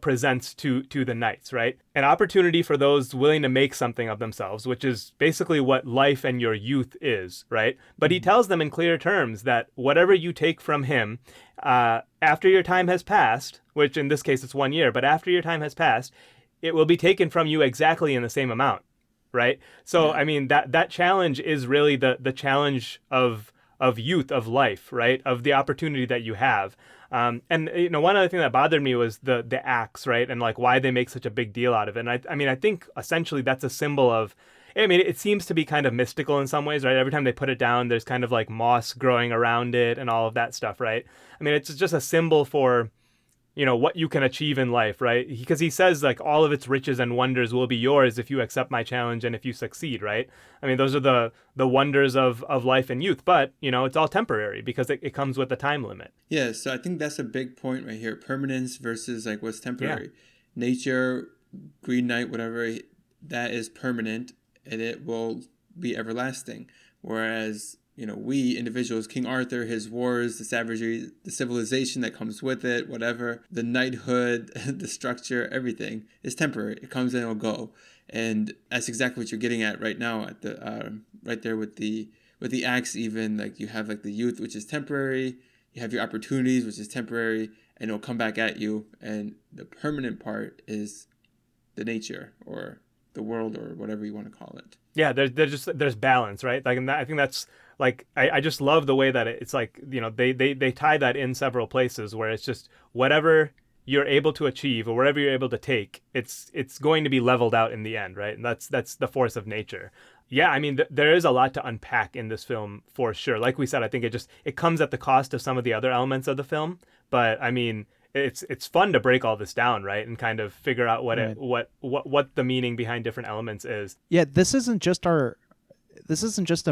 presents to the knights, right? An opportunity for those willing to make something of themselves, which is basically what life and your youth is, right? But he tells them in clear terms that whatever you take from him, after your time has passed, which in this case it's 1 year, but after your time has passed, it will be taken from you exactly in the same amount, right? So, I mean, that challenge is really the challenge of youth, of life, right? Of the opportunity that you have. And one other thing that bothered me was the axe, right? And like why they make such a big deal out of it. And I think essentially that's a symbol of, it seems to be kind of mystical in some ways, right? Every time they put it down, there's kind of like moss growing around it and all of that stuff, right? I mean, it's just a symbol for what you can achieve in life, right? Because he says like all of its riches and wonders will be yours if you accept my challenge and if you succeed, right? I mean, those are the wonders of life and youth, but it's all temporary because it comes with a time limit. Yeah, so I think that's a big point right here. Permanence versus like what's temporary. Nature, Green Knight, whatever, that is permanent and it will be everlasting. Whereas we individuals, King Arthur, his wars, the savagery, the civilization that comes with it, whatever, the knighthood, the structure, everything is temporary. It comes and it'll go, and that's exactly what you're getting at right now. At the right there with the axe, even like you have like the youth, which is temporary. You have your opportunities, which is temporary, and it'll come back at you. And the permanent part is the nature or the world or whatever you want to call it. Yeah, there's balance, right? Like, and I think that's like I just love the way that it's like they tie that in several places where it's just whatever you're able to achieve or whatever you're able to take, it's going to be leveled out in the end, right? And that's the force of nature. Yeah, I mean there is a lot to unpack in this film for sure. Like we said, I think it comes at the cost of some of the other elements of the film, but I mean it's fun to break all this down, right, and kind of figure out what the meaning behind different elements is. Yeah, this isn't just a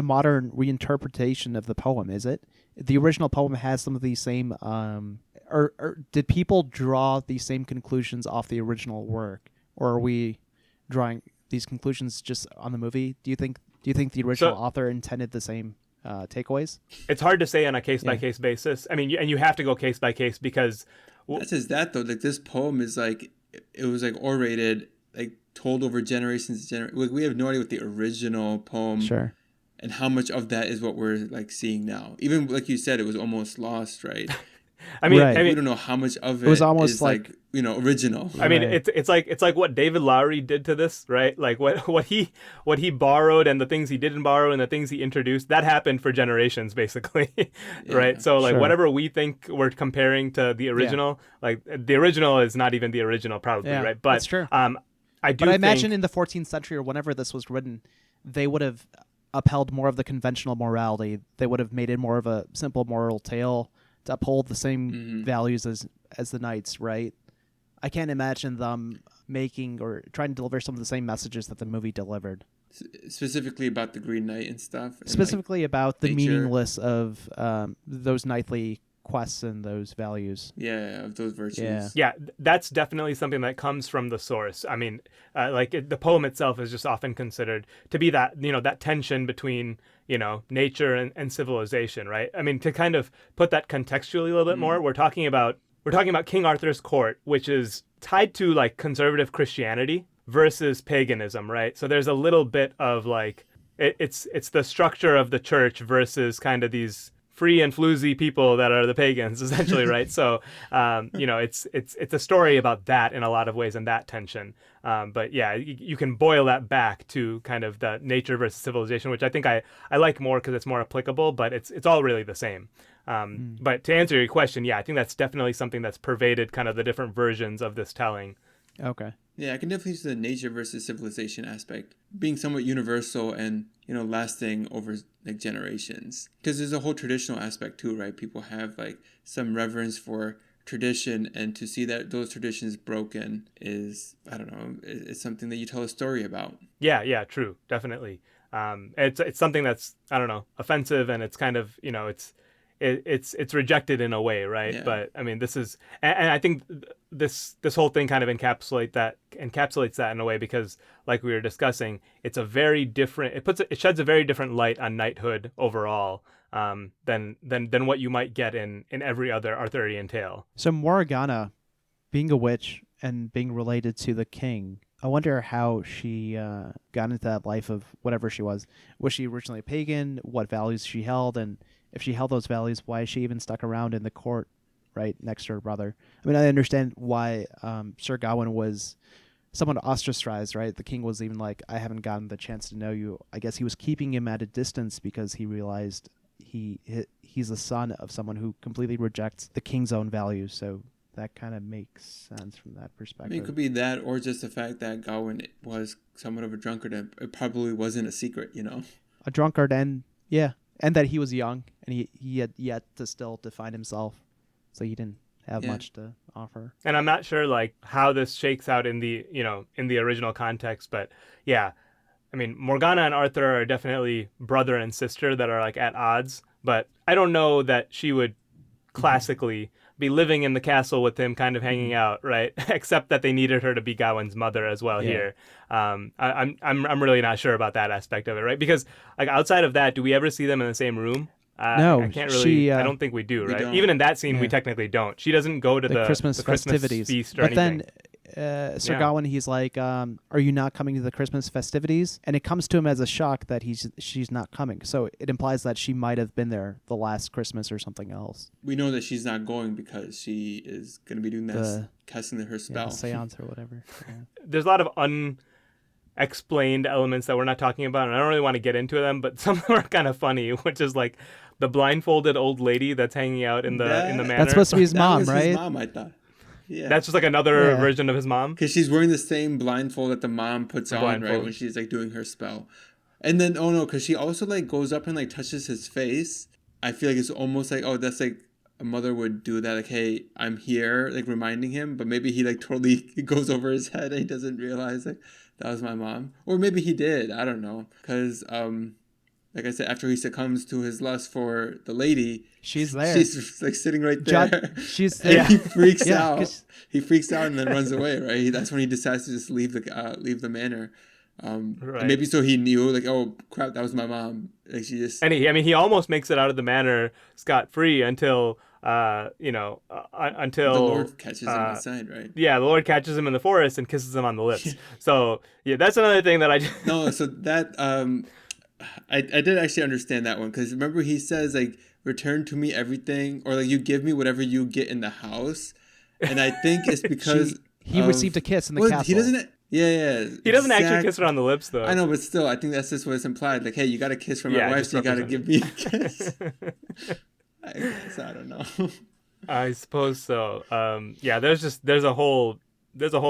modern reinterpretation of the poem, is it? The original poem has some of these same or did people draw these same conclusions off the original work, or are we drawing these conclusions just on the movie? Do you think the original author intended the same takeaways? It's hard to say on a case-by-case basis. I mean, and you have to go case by case because that's just that though. Like this poem is like it was like orated, like told over generations. Like we have no idea what the original poem, sure, and how much of that is what we're like seeing now. Even like you said, it was almost lost, right? I mean, we don't know how much of it was almost is like original. I mean, it's like what David Lowery did to this, right? Like what he borrowed and the things he didn't borrow and the things he introduced, that happened for generations, basically, right? So like whatever we think we're comparing to the original, like the original is not even the original, probably, right? But that's true. I imagine in the 14th century or whenever this was written, they would have upheld more of the conventional morality. They would have made it more of a simple moral tale to uphold the same values as the knights, right? I can't imagine them making or trying to deliver some of the same messages that the movie delivered. Specifically about the Green Knight and stuff. And specifically about the nature. Meaningless of those knightly quests and those values. Yeah, of those virtues. Yeah, that's definitely something that comes from the source. I mean, the poem itself is just often considered to be that, that tension between, nature and civilization, right? I mean, to kind of put that contextually a little bit more, we're talking about King Arthur's court, which is tied to like conservative Christianity versus paganism, right? So there's a little bit of like it's the structure of the church versus kind of these free and floozy people that are the pagans, essentially, right? So, it's a story about that in a lot of ways and that tension. But yeah, you can boil that back to kind of the nature versus civilization, which I think I like more because it's more applicable, but it's all really the same. But to answer your question, yeah, I think that's definitely something that's pervaded kind of the different versions of this telling. Okay. Yeah, I can definitely see the nature versus civilization aspect being somewhat universal and, lasting over like generations. Because there's a whole traditional aspect too, right? People have like some reverence for tradition, and to see that those traditions broken is, I don't know, it's something that you tell a story about. Yeah, true. Definitely. It's something that's, I don't know, offensive, and it's kind of, it's rejected in a way, right? Yeah. But I mean, this is, and I think this whole thing kind of encapsulates that in a way, because like we were discussing, it's a very different, it sheds a very different light on knighthood overall, than what you might get in every other Arthurian tale. So Morgana, being a witch and being related to the king, I wonder how she got into that life of whatever she was. Was she originally a pagan? What values she held? And if she held those values, why is she even stuck around in the court right next to her brother? I mean, I understand why Sir Gawain was somewhat ostracized, right? The king was even like, I haven't gotten the chance to know you. I guess he was keeping him at a distance because he realized he's the son of someone who completely rejects the king's own values. So that kind of makes sense from that perspective. I mean, it could be that, or just the fact that Gawain was somewhat of a drunkard, and it probably wasn't a secret, A drunkard, and that he was young, and he had yet to still define himself, so he didn't have much to offer. And I'm not sure like how this shakes out in the original context, but yeah, I mean, Morgana and Arthur are definitely brother and sister that are like at odds, but I don't know that she would classically be living in the castle with him, kind of hanging out, right? Except that they needed her to be Gawain's mother as well here. I'm really not sure about that aspect of it, right? Because like outside of that, do we ever see them in the same room? No, I can't really. I don't think we do, right? don't. Even in that scene, we technically don't. She doesn't go to the Christmas festivities feast or but anything. Then Sir Gawain, he's like, "Are you not coming to the Christmas festivities?" And it comes to him as a shock that she's not coming. So it implies that she might have been there the last Christmas or something else. We know that she's not going because she is going to be doing that, casting her spell, the seance or whatever. Yeah. There's a lot of unexplained elements that we're not talking about, and I don't really want to get into them, but some of them are kind of funny, which is like the blindfolded old lady that's hanging out in the manor. That's supposed to be his mom, right? His mom, I thought. Yeah. That's just like another version of his mom. Because she's wearing the same blindfold that the mom puts on, right, when she's like doing her spell. And then, because she also like goes up and like touches his face. I feel like it's almost like, that's like a mother would do that, like, hey, I'm here, like reminding him. But maybe he like totally goes over his head and he doesn't realize like that was my mom. Or maybe he did. I don't know. Because, like I said, after he succumbs to his lust for the lady, she's there. She's like sitting right there. She's there. He freaks out. He freaks out and then runs away. Right. That's when he decides to just leave the manor. Right. Maybe so he knew, like, oh crap, that was my mom. Like she just. And he almost makes it out of the manor scot free until until the Lord catches him inside, right? Yeah, the Lord catches him in the forest and kisses him on the lips. So yeah, that's another thing that I. No, so that I did actually understand that one, because remember he says like, return to me everything, or like you give me whatever you get in the house, and I think it's because he received a kiss in the castle. He doesn't. Yeah. He doesn't actually kiss her on the lips though. I know, but still, I think that's just what it's implied. Like, hey, you got a kiss from my wife, so you got to give me a kiss. I guess, I don't know. I suppose so. There's a whole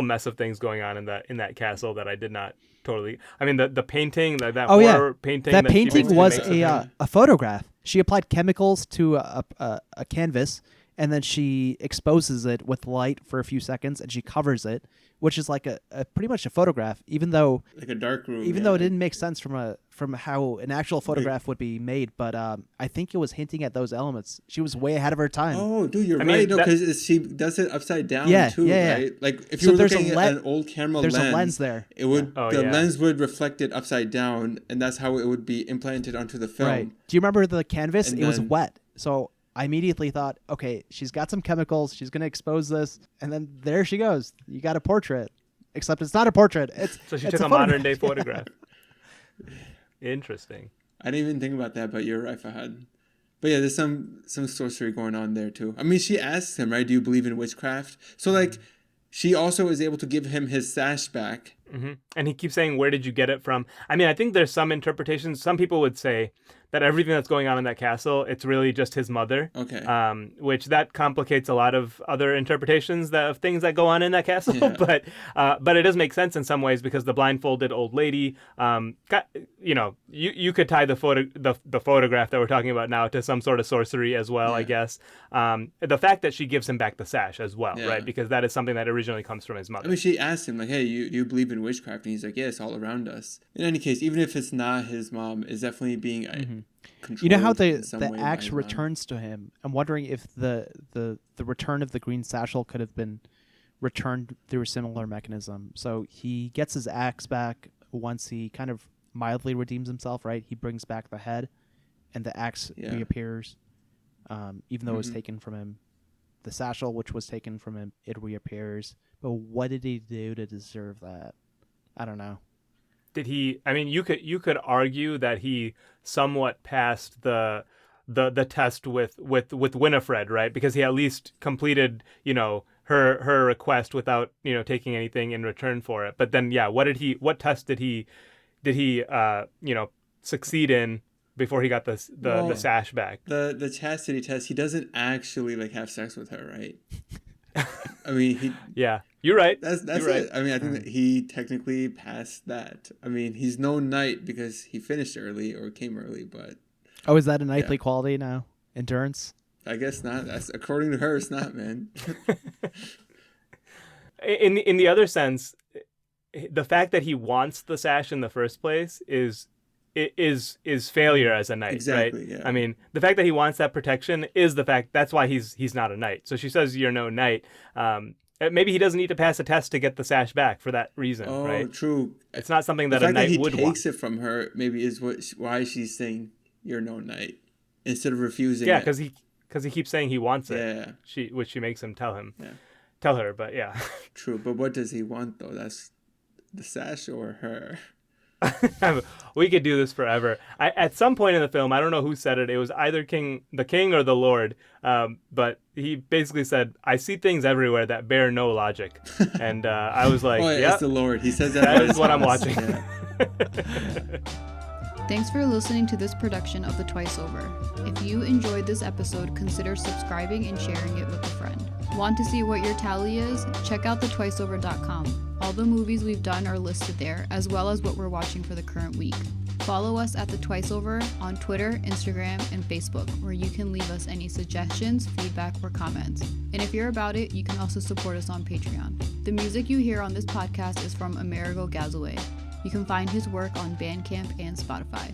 mess of things going on in that castle that I did not totally. I mean, the painting, that horror painting. That painting was a photograph. She applied chemicals to a canvas, and then she exposes it with light for a few seconds, and she covers it, which is like a pretty much a photograph, even though like a dark room. Even though it didn't make sense from how an actual photograph would be made, but I think it was hinting at those elements. She was way ahead of her time. Oh, dude, you're right. No, because she does it upside down too, right? Like if so you were looking at an old camera lens, there's a lens there. It would lens would reflect it upside down, and that's how it would be implanted onto the film. Right. Do you remember the canvas? It was wet, so I immediately thought, okay, she's got some chemicals. She's going to expose this. And then there she goes. You got a portrait. Except it's not a portrait. So she took a modern-day photograph. Interesting. I didn't even think about that, but you're right, Fahad. But yeah, there's some sorcery going on there, too. I mean, she asks him, right, do you believe in witchcraft? So, like, she also is able to give him his sash back. Mm-hmm. And he keeps saying, where did you get it from? I mean, I think there's some interpretations. Some people would say that everything that's going on in that castle, it's really just his mother. Okay. Which that complicates a lot of other interpretations of things that go on in that castle. Yeah. But it does make sense in some ways, because the blindfolded old lady, you could tie the photograph that we're talking about now to some sort of sorcery as well, I guess. The fact that she gives him back the sash as well, right? Because that is something that originally comes from his mother. I mean, she asked him, like, hey, you believe in witchcraft? And he's like, yeah, it's all around us. In any case, even if it's not his mom, it's definitely being controlled. You know how the axe returns to him? I'm wondering if the return of the green satchel could have been returned through a similar mechanism. So he gets his axe back once he kind of mildly redeems himself, right? He brings back the head, and the axe reappears, even though it was taken from him. The satchel, which was taken from him, it reappears. But what did he do to deserve that? I don't know. Did he? I mean, you could argue that he somewhat passed the test with Winifred, right? Because he at least completed, her request without, taking anything in return for it. But then, what test did he succeed in before he got the sash back? The chastity test. He doesn't actually like have sex with her, right? I mean, you're right. That's right. it. I mean, I think that he technically passed that. I mean, he's no knight because he finished early or came early, but is that a knightly quality now? Endurance? I guess not. That's according to her. It's not, man. In the other sense, the fact that he wants the sash in the first place is failure as a knight, exactly, right? Yeah. I mean, the fact that he wants that protection is the fact. That's why he's not a knight. So she says you're no knight. Maybe he doesn't need to pass a test to get the sash back for that reason, right? Oh, true. It's not something that a knight would want. The fact that he takes it from her maybe is why she's saying you're no knight instead of refusing. Yeah, because he keeps saying he wants it. Yeah. Which she makes him tell him. Yeah. Tell her, but yeah. True, but what does he want though? That's the sash or her? We could do this forever. At some point in the film, I don't know who said it. It was either the king or the Lord. But he basically said, "I see things everywhere that bear no logic," and I was like, "Yeah, it's the Lord." He says that. That is what I'm watching. Yeah. Thanks for listening to this production of The Twice Over. If you enjoyed this episode, consider subscribing and sharing it with a friend. Want to see what your tally is? Check out thetwiceover.com. All the movies we've done are listed there, as well as what we're watching for the current week. Follow us at The Twice Over on Twitter, Instagram, and Facebook, where you can leave us any suggestions, feedback, or comments. And if you're about it, you can also support us on Patreon. The music you hear on this podcast is from Amerigo Gazaway. You can find his work on Bandcamp and Spotify.